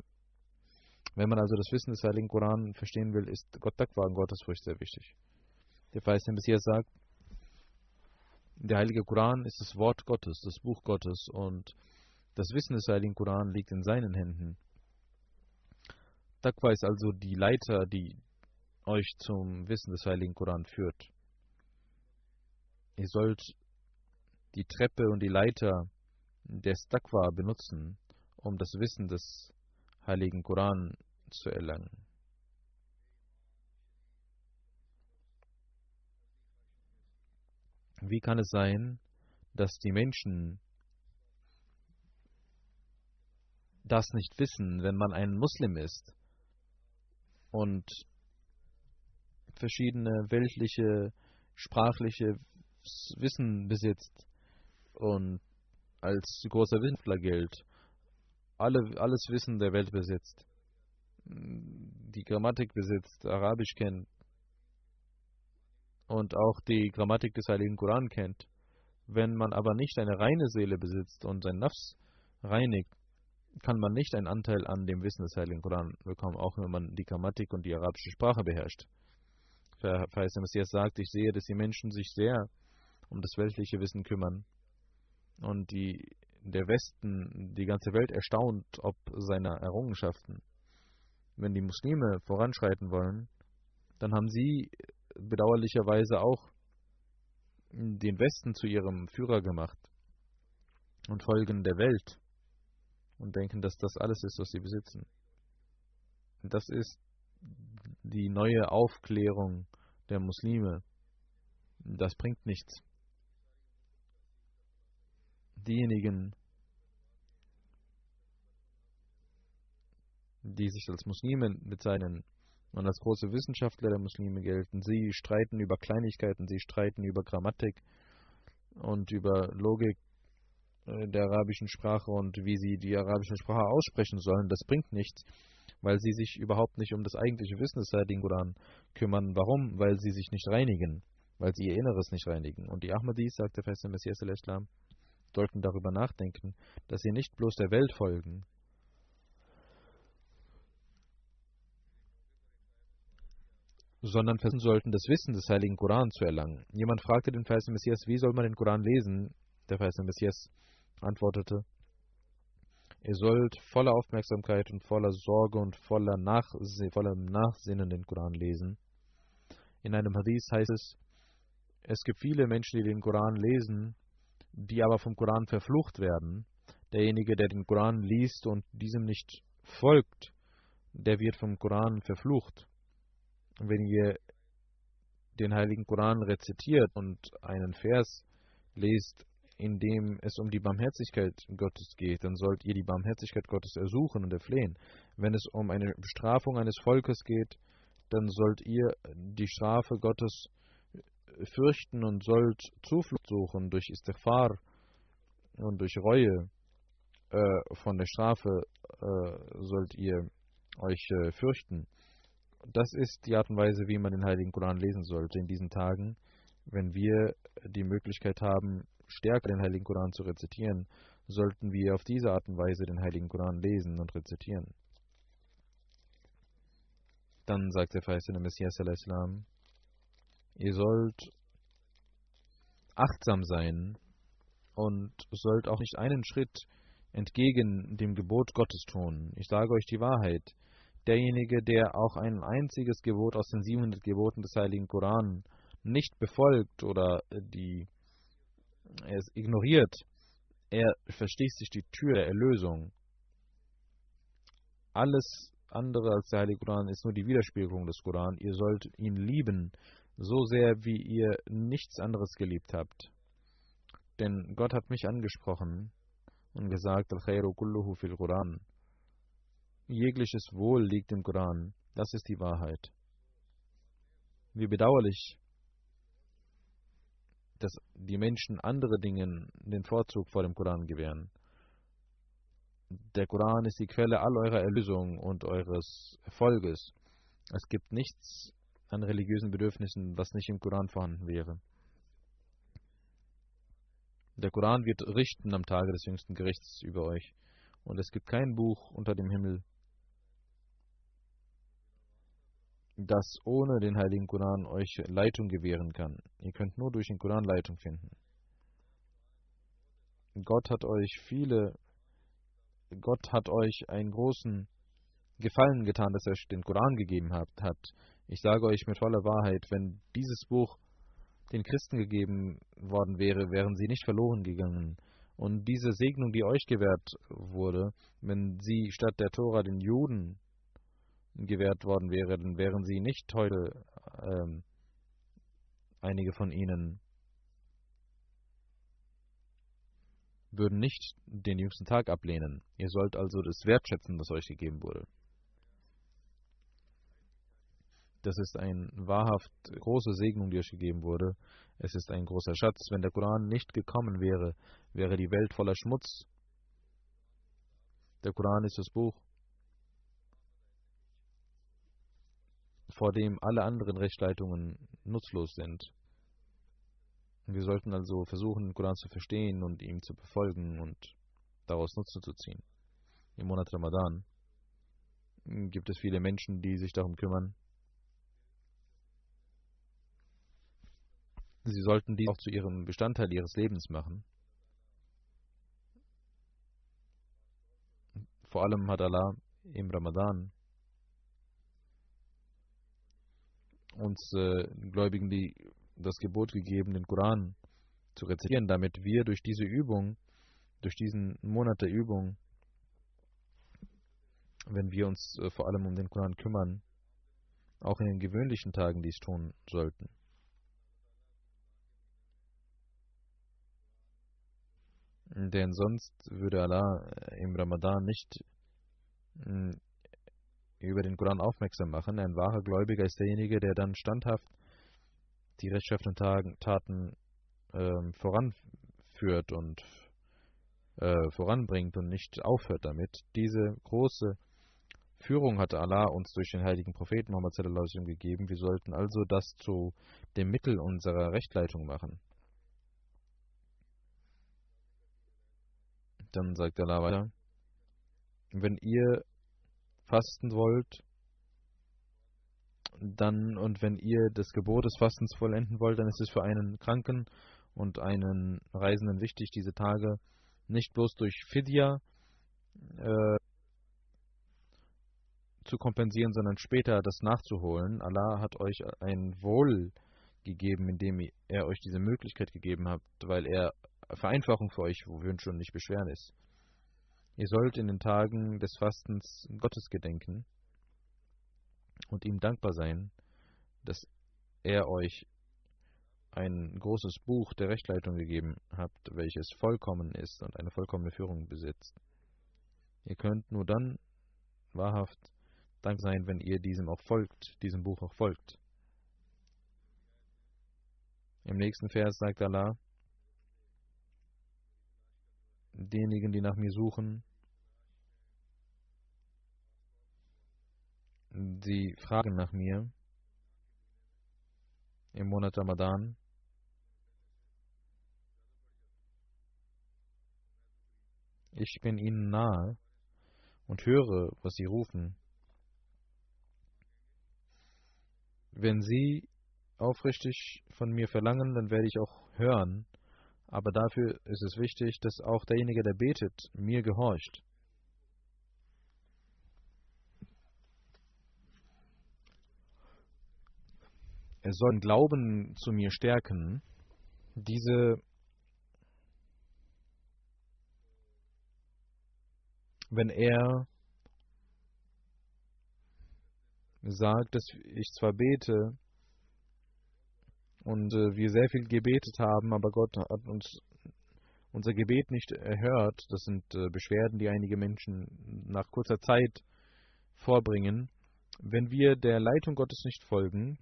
Wenn man also das Wissen des Heiligen Koran verstehen will, ist Taqwa und Gottesfurcht sehr wichtig. Der verheißene Messias sagt, der Heilige Koran ist das Wort Gottes, das Buch Gottes, und das Wissen des Heiligen Koran liegt in seinen Händen. Taqwa ist also die Leiter, die euch zum Wissen des Heiligen Koran führt. Ihr sollt die Treppe und die Leiter des Taqwa benutzen, um das Wissen des Heiligen Koran zu erlangen. Wie kann es sein, dass die Menschen das nicht wissen, wenn man ein Muslim ist und verschiedene weltliche, sprachliche Wissen besitzt und als großer Wissenschaftler gilt, alles Wissen der Welt besitzt, die Grammatik besitzt, Arabisch kennt und auch die Grammatik des Heiligen Koran kennt. Wenn man aber nicht eine reine Seele besitzt und sein Nafs reinigt, kann man nicht einen Anteil an dem Wissen des Heiligen Koran bekommen, auch wenn man die Grammatik und die arabische Sprache beherrscht. Der Messias sagt, ich sehe, dass die Menschen sich sehr um das weltliche Wissen kümmern und der Westen, die ganze Welt erstaunt ob seiner Errungenschaften. Wenn die Muslime voranschreiten wollen, dann haben sie bedauerlicherweise auch den Westen zu ihrem Führer gemacht und folgen der Welt und denken, dass das alles ist, was sie besitzen. Das ist die neue Aufklärung der Muslime. Das bringt nichts. Diejenigen, die sich als Muslime bezeichnen und als große Wissenschaftler der Muslime gelten, sie streiten über Kleinigkeiten, sie streiten über Grammatik und über Logik der arabischen Sprache und wie sie die arabische Sprache aussprechen sollen. Das bringt nichts, weil sie sich überhaupt nicht um das eigentliche Wissen des Heiligen Koran kümmern. Warum? Weil sie sich nicht reinigen, weil sie ihr Inneres nicht reinigen. Und die Ahmadis, sagt der feste Messias al-Islam, sollten darüber nachdenken, dass sie nicht bloß der Welt folgen, sondern versuchen sollten, das Wissen des Heiligen Koran zu erlangen. Jemand fragte den feisten Messias, wie soll man den Koran lesen? Der feiste Messias antwortete, ihr sollt voller Aufmerksamkeit und voller Sorge und vollem Nachsinnen den Koran lesen. In einem Hadith heißt es, es gibt viele Menschen, die den Koran lesen, die aber vom Koran verflucht werden. Derjenige, der den Koran liest und diesem nicht folgt, der wird vom Koran verflucht. Wenn ihr den Heiligen Koran rezitiert und einen Vers lest, in dem es um die Barmherzigkeit Gottes geht, dann sollt ihr die Barmherzigkeit Gottes ersuchen und erflehen. Wenn es um eine Bestrafung eines Volkes geht, dann sollt ihr die Strafe Gottes fürchten und sollt Zuflucht suchen durch Istighfar und durch Reue von der Strafe sollt ihr euch fürchten. Das ist die Art und Weise, wie man den Heiligen Koran lesen sollte in diesen Tagen. Wenn wir die Möglichkeit haben, stärker den Heiligen Koran zu rezitieren, sollten wir auf diese Art und Weise den Heiligen Koran lesen und rezitieren. Dann sagt der verheißene Messias al-Islam, ihr sollt achtsam sein und sollt auch nicht einen Schritt entgegen dem Gebot Gottes tun. Ich sage euch die Wahrheit. Derjenige, der auch ein einziges Gebot aus den 700 Geboten des Heiligen Koran nicht befolgt oder es ignoriert, er verschließt sich die Tür der Erlösung. Alles andere als der Heilige Koran ist nur die Widerspiegelung des Koran. Ihr sollt ihn lieben, so sehr wie ihr nichts anderes geliebt habt. Denn Gott hat mich angesprochen und gesagt, Al-Khairu kulluhu fil Quran. Jegliches Wohl liegt im Koran. Das ist die Wahrheit. Wie bedauerlich, dass die Menschen andere Dingen den Vorzug vor dem Koran gewähren. Der Koran ist die Quelle all eurer Erlösung und eures Erfolges. Es gibt nichts an religiösen Bedürfnissen, was nicht im Koran vorhanden wäre. Der Koran wird richten am Tage des jüngsten Gerichts über euch. Und es gibt kein Buch unter dem Himmel, das ohne den Heiligen Koran euch Leitung gewähren kann. Ihr könnt nur durch den Koran Leitung finden. Gott hat euch einen großen Gefallen getan, dass er euch den Koran gegeben hat. Ich sage euch mit voller Wahrheit, wenn dieses Buch den Christen gegeben worden wäre, wären sie nicht verloren gegangen. Und diese Segnung, die euch gewährt wurde, wenn sie statt der Tora den Juden gewährt worden wäre, dann wären sie nicht heute, einige von ihnen würden nicht den jüngsten Tag ablehnen. Ihr sollt also das wertschätzen, was euch gegeben wurde. Das ist eine wahrhaft große Segnung, die euch gegeben wurde. Es ist ein großer Schatz. Wenn der Koran nicht gekommen wäre, wäre die Welt voller Schmutz. Der Koran ist das Buch, vor dem alle anderen Rechtsleitungen nutzlos sind. Wir sollten also versuchen, den Koran zu verstehen und ihm zu befolgen und daraus Nutzen zu ziehen. Im Monat Ramadan gibt es viele Menschen, die sich darum kümmern. Sie sollten dies auch zu ihrem Bestandteil ihres Lebens machen. Vor allem hat Allah im Ramadan uns Gläubigen das Gebot gegeben, den Koran zu rezitieren, damit wir durch diese Übung, durch diesen Monat der Übung, wenn wir uns vor allem um den Koran kümmern, auch in den gewöhnlichen Tagen dies tun sollten. Denn sonst würde Allah im Ramadan nicht über den Koran aufmerksam machen. Ein wahrer Gläubiger ist derjenige, der dann standhaft die rechtschaffenen Taten voranführt und voranbringt und nicht aufhört damit. Diese große Führung hatte Allah uns durch den heiligen Propheten Muhammad sallallahu alaihi wasallam gegeben. Wir sollten also das zu dem Mittel unserer Rechtleitung machen. Dann sagt Allah weiter: Wenn ihr fasten wollt, und wenn ihr das Gebot des Fastens vollenden wollt, dann ist es für einen Kranken und einen Reisenden wichtig, diese Tage nicht bloß durch Fidya zu kompensieren, sondern später das nachzuholen. Allah hat euch ein Wohl gegeben, indem er euch diese Möglichkeit gegeben hat, weil er Vereinfachung für euch wünscht und nicht Beschwernis. Ihr sollt in den Tagen des Fastens Gottes gedenken und ihm dankbar sein, dass er euch ein großes Buch der Rechtleitung gegeben hat, welches vollkommen ist und eine vollkommene Führung besitzt. Ihr könnt nur dann wahrhaft dankbar sein, wenn ihr diesem Buch auch folgt. Im nächsten Vers sagt Allah: Diejenigen, die nach mir suchen, sie fragen nach mir im Monat Ramadan. Ich bin ihnen nahe und höre, was sie rufen. Wenn sie aufrichtig von mir verlangen, dann werde ich auch hören. Aber dafür ist es wichtig, dass auch derjenige, der betet, mir gehorcht. Er soll den Glauben zu mir stärken. Wenn er sagt, dass ich zwar bete und wir sehr viel gebetet haben, aber Gott hat uns unser Gebet nicht erhört. Das sind Beschwerden, die einige Menschen nach kurzer Zeit vorbringen. Wenn wir der Leitung Gottes nicht folgen,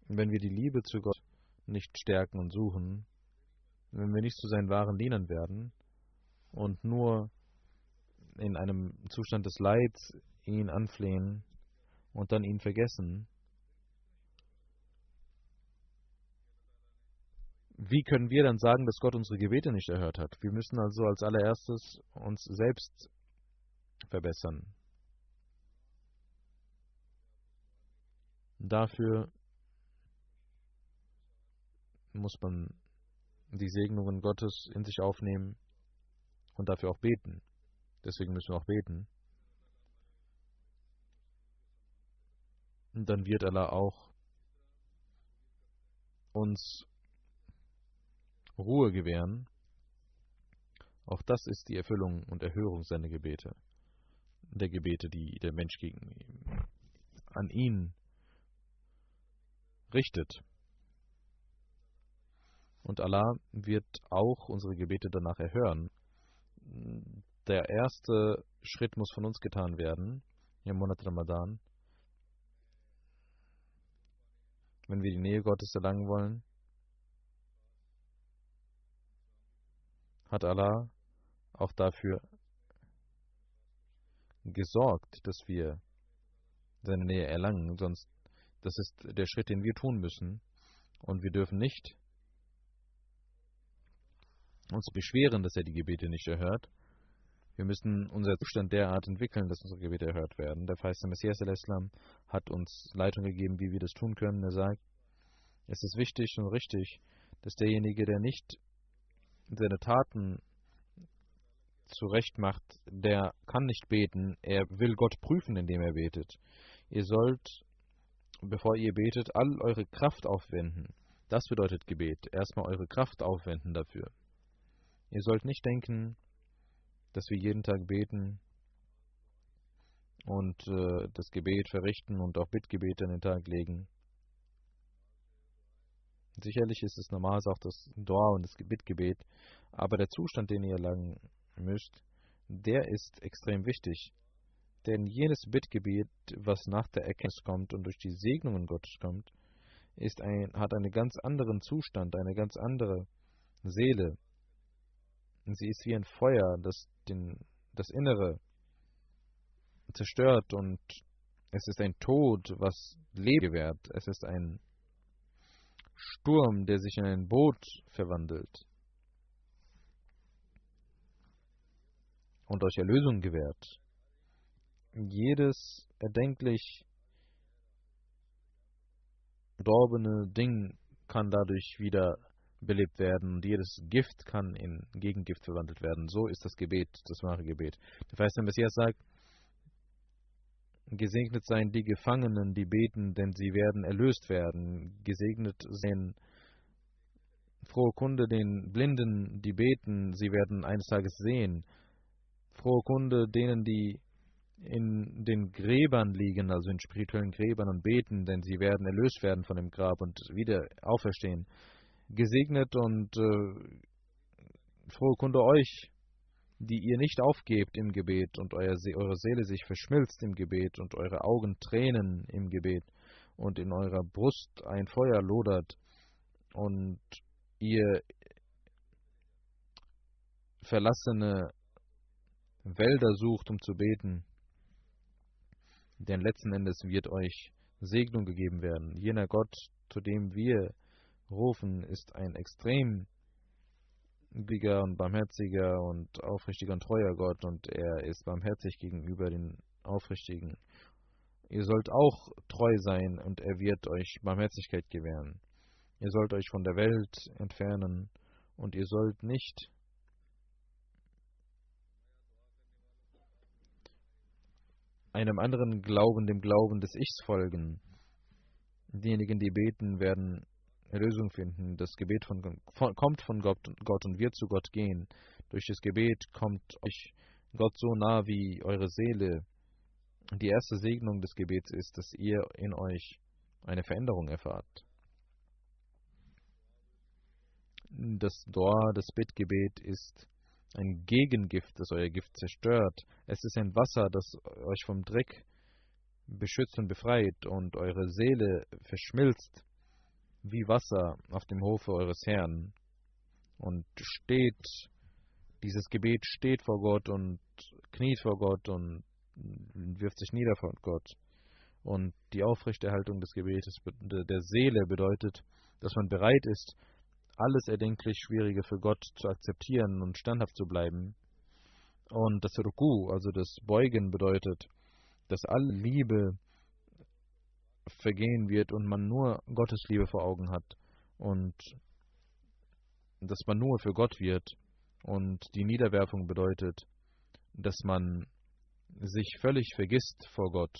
wenn wir die Liebe zu Gott nicht stärken und suchen, wenn wir nicht zu seinen wahren Dienern werden und nur in einem Zustand des Leids ihn anflehen und dann ihn vergessen, wie können wir dann sagen, dass Gott unsere Gebete nicht erhört hat? Wir müssen also als allererstes uns selbst verbessern. Dafür muss man die Segnungen Gottes in sich aufnehmen und dafür auch beten. Deswegen müssen wir auch beten. Und dann wird Allah auch uns Ruhe gewähren. Auch das ist die Erfüllung und Erhörung seiner Gebete. Der Gebete, die der Mensch an ihn richtet. Und Allah wird auch unsere Gebete danach erhören. Der erste Schritt muss von uns getan werden, im Monat Ramadan, wenn wir die Nähe Gottes erlangen wollen, hat Allah auch dafür gesorgt, dass wir seine Nähe erlangen, sonst das ist der Schritt, den wir tun müssen. Und wir dürfen nicht uns beschweren, dass er die Gebete nicht erhört. Wir müssen unser Zustand derart entwickeln, dass unsere Gebete erhört werden. Der verheißene Messias al-Islam hat uns Leitung gegeben, wie wir das tun können. Er sagt, es ist wichtig und richtig, dass derjenige, der nicht seine Taten zurecht macht, der kann nicht beten. Er will Gott prüfen, indem er betet. Ihr sollt, bevor ihr betet, all eure Kraft aufwenden. Das bedeutet Gebet. Erstmal eure Kraft aufwenden dafür. Ihr sollt nicht denken, dass wir jeden Tag beten und das Gebet verrichten und auch Bittgebete an den Tag legen. Sicherlich ist es normal, auch das Dua und das Bittgebet, aber der Zustand, den ihr erlangen müsst, der ist extrem wichtig. Denn jenes Bittgebet, was nach der Erkenntnis kommt und durch die Segnungen Gottes kommt, hat einen ganz anderen Zustand, eine ganz andere Seele. Sie ist wie ein Feuer, das das Innere zerstört, und es ist ein Tod, was Leben gewährt. Es ist ein Sturm, der sich in ein Boot verwandelt und euch Erlösung gewährt. Jedes erdenklich verdorbene Ding kann dadurch wieder belebt werden und jedes Gift kann in Gegengift verwandelt werden. So ist das Gebet, das wahre Gebet. Der verheißene Messias sagt, gesegnet seien die Gefangenen, die beten, denn sie werden erlöst werden. Gesegnet seien frohe Kunde den Blinden, die beten, sie werden eines Tages sehen. Frohe Kunde denen, die in den Gräbern liegen, also in spirituellen Gräbern, und beten, denn sie werden erlöst werden von dem Grab und wieder auferstehen. Gesegnet und frohe Kunde euch, die ihr nicht aufgebt im Gebet und eure Seele sich verschmilzt im Gebet und eure Augen tränen im Gebet und in eurer Brust ein Feuer lodert und ihr verlassene Wälder sucht, um zu beten. Denn letzten Endes wird euch Segnung gegeben werden. Jener Gott, zu dem wir rufen, ist ein extrem gütiger und barmherziger und aufrichtiger und treuer Gott, und er ist barmherzig gegenüber den Aufrichtigen. Ihr sollt auch treu sein, und er wird euch Barmherzigkeit gewähren. Ihr sollt euch von der Welt entfernen, und ihr sollt nicht einem anderen Glauben, dem Glauben des Ichs folgen. Diejenigen, die beten, werden Erlösung finden. Das Gebet kommt von Gott und wird zu Gott gehen. Durch das Gebet kommt euch Gott so nah wie eure Seele. Die erste Segnung des Gebets ist, dass ihr in euch eine Veränderung erfahrt. Das Dua, das Bittgebet ist ein Gegengift, das euer Gift zerstört. Es ist ein Wasser, das euch vom Dreck beschützt und befreit, und eure Seele verschmilzt wie Wasser auf dem Hofe eures Herrn. Und dieses Gebet steht vor Gott und kniet vor Gott und wirft sich nieder vor Gott. Und die Aufrechterhaltung des Gebetes der Seele bedeutet, dass man bereit ist, alles erdenklich Schwierige für Gott zu akzeptieren und standhaft zu bleiben. Und das Ruku, also das Beugen, bedeutet, dass alle Liebe vergehen wird und man nur Gottes Liebe vor Augen hat und dass man nur für Gott wird. Und die Niederwerfung bedeutet, dass man sich völlig vergisst vor Gott,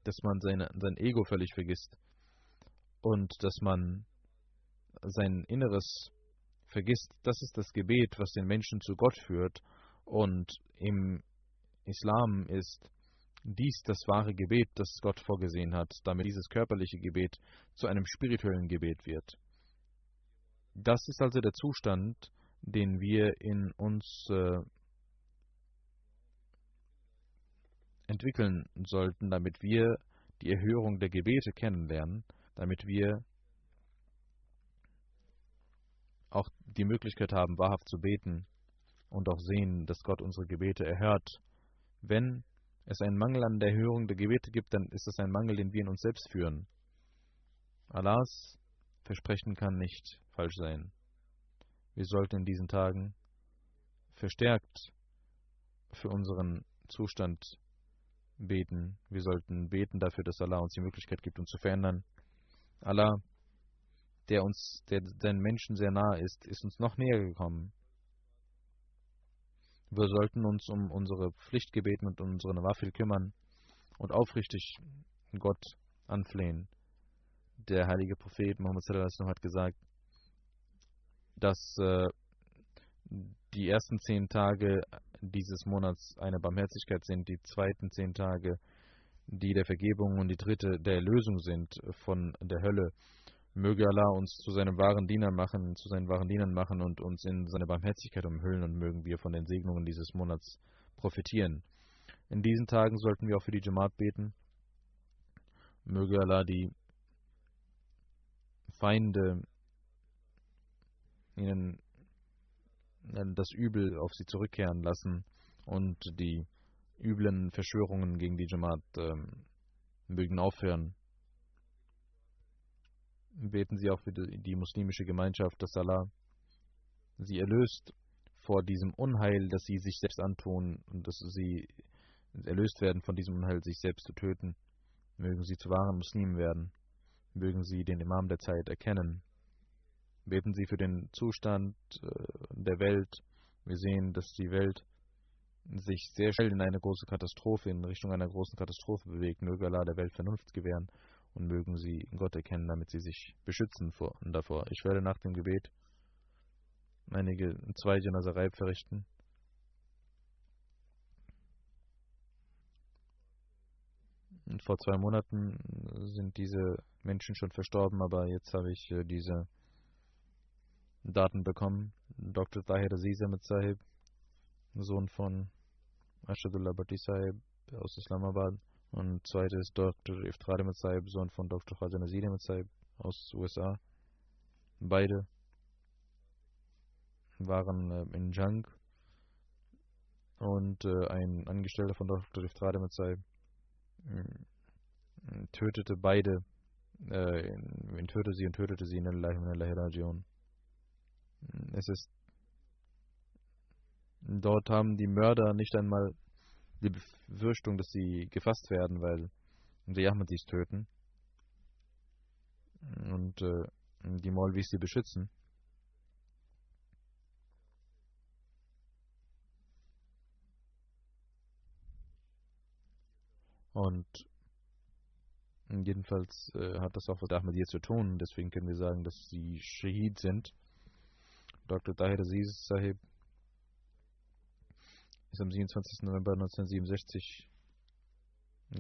dass man sein Ego völlig vergisst und dass man sein Inneres vergisst. Das ist das Gebet, was den Menschen zu Gott führt, und im Islam ist dies das wahre Gebet, das Gott vorgesehen hat, damit dieses körperliche Gebet zu einem spirituellen Gebet wird. Das ist also der Zustand, den wir in uns entwickeln sollten, damit wir die Erhörung der Gebete kennenlernen, damit wir auch die Möglichkeit haben, wahrhaft zu beten und auch sehen, dass Gott unsere Gebete erhört. Wenn es einen Mangel an der Erhörung der Gebete gibt, dann ist es ein Mangel, den wir in uns selbst führen. Allahs Versprechen kann nicht falsch sein. Wir sollten in diesen Tagen verstärkt für unseren Zustand beten. Wir sollten beten dafür, dass Allah uns die Möglichkeit gibt, uns zu verändern. Allah, der den Menschen sehr nahe ist, ist uns noch näher gekommen. Wir sollten uns um unsere Pflichtgebeten und um unsere Nawafil kümmern und aufrichtig Gott anflehen. Der heilige Prophet Muhammad sallallahu alaihi wasallam hat gesagt, dass die ersten 10 Tage dieses Monats eine Barmherzigkeit sind, die zweiten 10 Tage die der Vergebung und die dritte der Erlösung sind von der Hölle. Möge Allah uns zu seinen wahren Dienern machen und uns in seine Barmherzigkeit umhüllen und mögen wir von den Segnungen dieses Monats profitieren. In diesen Tagen sollten wir auch für die Jamaat beten. Möge Allah die Feinde ihnen das Übel auf sie zurückkehren lassen und die üblen Verschwörungen gegen die Jamaat mögen aufhören. Beten Sie auch für die muslimische Gemeinschaft, dass Allah sie erlöst vor diesem Unheil, das sie sich selbst antun und dass sie erlöst werden von diesem Unheil, sich selbst zu töten. Mögen sie zu wahren Muslimen werden. Mögen sie den Imam der Zeit erkennen. Beten Sie für den Zustand der Welt. Wir sehen, dass die Welt sich sehr schnell in Richtung einer großen Katastrophe bewegt. Möge Allah der Welt Vernunft gewähren und mögen Sie Gott erkennen, damit Sie sich beschützen davor. Ich werde nach dem Gebet zwei Janaza verrichten. Und vor 2 Monaten sind diese Menschen schon verstorben, aber jetzt habe ich diese Daten bekommen. Dr. Tahir Aziz Ahmed Sahib, Sohn von Ashadullah Bhatti Sahib aus Islamabad. Und zweite ist Dr. Iftar Ahmed Sahib, Sohn von Dr. Khaja Nazir Ahmed Sahib aus USA. Beide waren in Jang und ein Angestellter von Dr. Iftar Ahmed Sahib tötete sie in Allahi Rajiun. Dort haben die Mörder nicht einmal die Befürchtung, dass sie gefasst werden, weil die Ahmadis töten und die Maulvis sie beschützen. Und jedenfalls hat das auch was mit Ahmadiyya zu tun, deswegen können wir sagen, dass sie Shahid sind. Dr. Tahir Aziz Sahib ist am 27. November 1967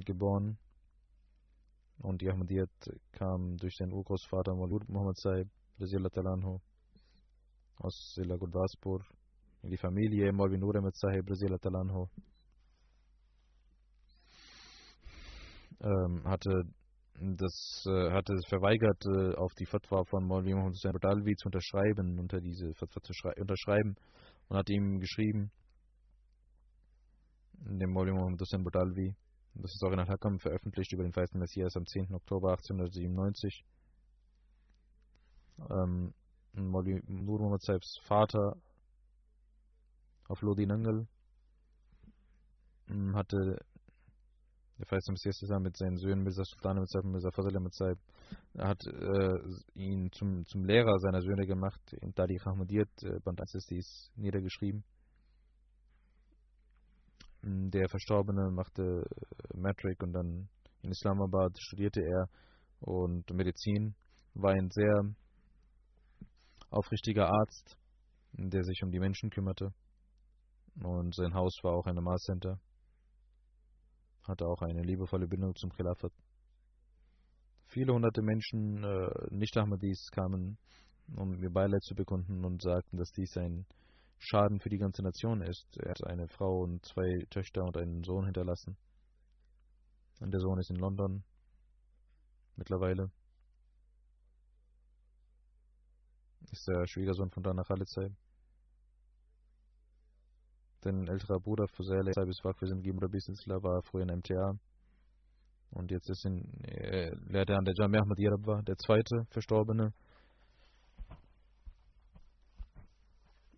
geboren und die Ahmadiyyat kam durch seinen Urgroßvater Maulud Muhammad Sahib aus Silla Gurdaspur in die Familie Maulvi Nur Ahmed Sahib hatte es verweigert, auf die Fatwa von Maulvi Muhammad Hussain Badawi zu unterschreiben, unter diese Fatwa zu unterschreiben, und hat ihm geschrieben, dem Maulvi Muhammad Hussain Badawi, das ist auch in Al-Hakam veröffentlicht über den feisten Messias am 10. Oktober 1897. Maulvi Nur Muhammad Sahibs Vater auf Lodi Nangal hatte der feiste Messias mit seinen Söhnen Mirza Sultan Ahmed Sahib und Mirza Fazl Ahmed Sahib, hat ihn zum Lehrer seiner Söhne gemacht. In Tariq Ahmadiyyat, Band 1 ist dies niedergeschrieben. Der Verstorbene machte Matric und dann in Islamabad studierte er und Medizin, war ein sehr aufrichtiger Arzt, der sich um die Menschen kümmerte, und sein Haus war auch ein Namaz Center, hatte auch eine liebevolle Bindung zum Khilafat. Viele hunderte Menschen, Nicht-Ahmadis, kamen, um ihr Beileid zu bekunden und sagten, dass dies ein Schaden für die ganze Nation ist. Er hat eine Frau und 2 Töchter und einen Sohn hinterlassen. Und der Sohn ist in London mittlerweile. ist der Schwiegersohn von Dana Khalid Sahib. Sein älterer Bruder Fuzail Sahib ist für Zindagi Murabbi Silsila, war früher in MTA. Und jetzt ist lehrt er an der Jamia Ahmadiyya Rabwa, der zweite Verstorbene.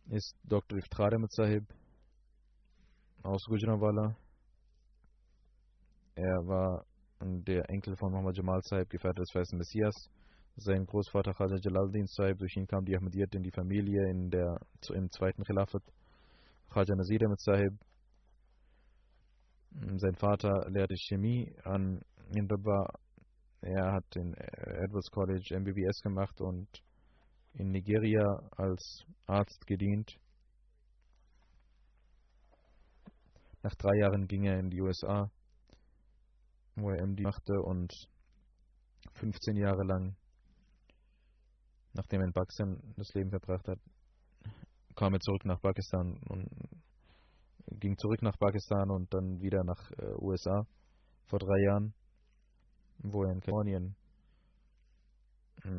Ist Dr. Iftikhar Ahmed Sahib aus Gujranwala. Er war der Enkel von Muhammad Jamal Sahib, Gefährte des Weißen Messias. Sein Großvater Khaja Jalaluddin Sahib, durch ihn kam die Ahmadiyyat in die Familie im zweiten Khilafat. Khaja Nazir Ahmed Sahib. Sein Vater lehrte Chemie in Rabwa. Er hat in Edwards College MBBS gemacht und in Nigeria als Arzt gedient. Nach 3 Jahren ging er in die USA, wo er MD machte, und 15 Jahre lang, nachdem er in Pakistan das Leben verbracht hat, kam er zurück nach Pakistan und ging zurück nach Pakistan und dann wieder nach USA vor 3 Jahren, wo er in Kalifornien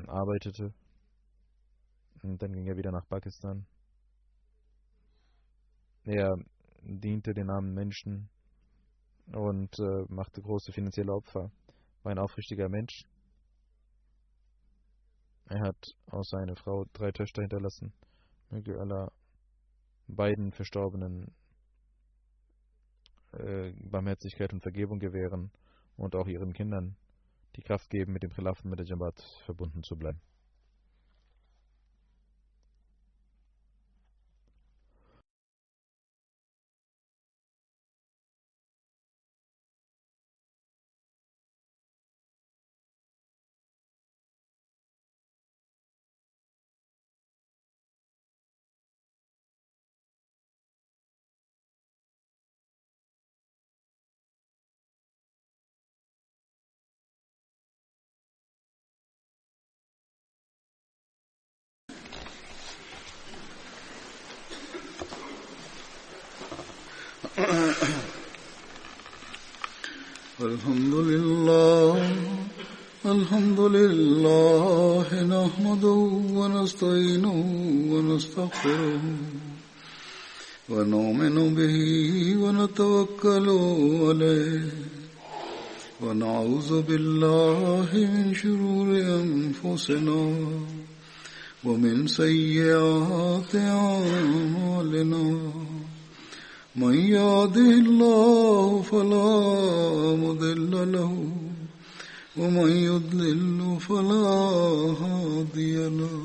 arbeitete. Und dann ging er wieder nach Pakistan. Er diente den armen Menschen und machte große finanzielle Opfer. War ein aufrichtiger Mensch. Er hat außer einer Frau 3 Töchter hinterlassen. Möge Allah beiden Verstorbenen Barmherzigkeit und Vergebung gewähren und auch ihren Kindern die Kraft geben, mit dem Khilafat, mit der Jamaat verbunden zu bleiben. الحمد لله نحمده ونستعينه ونستغفره ونؤمن به ونتوكل عليه ونعوذ بالله من شرور أنفسنا ومن سيئات أعمالنا من يهده الله فلا مضل له ومن يضلل فلا هادي له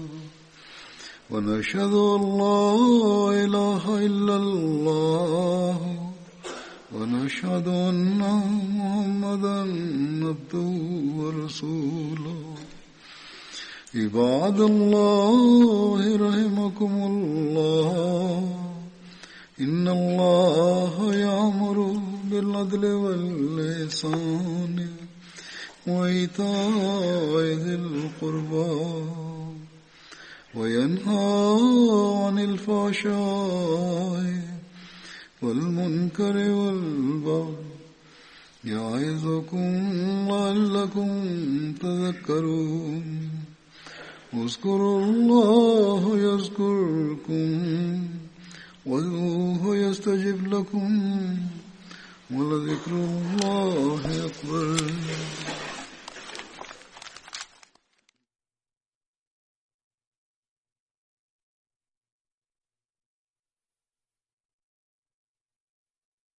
ونشهد أن لا إله إلا الله ونشهد أن محمدا عبده ورسوله عباد الله رحمكم الله إن الله يأمر بالعدل والإحسان وإيتاء ذي القربى وينهى عن الفحشاء والمنكر والبغي يعظكم لعلكم تذكرون اذكروا الله يذكركم وادعوه يستجب لكم ولذكر الله أكبر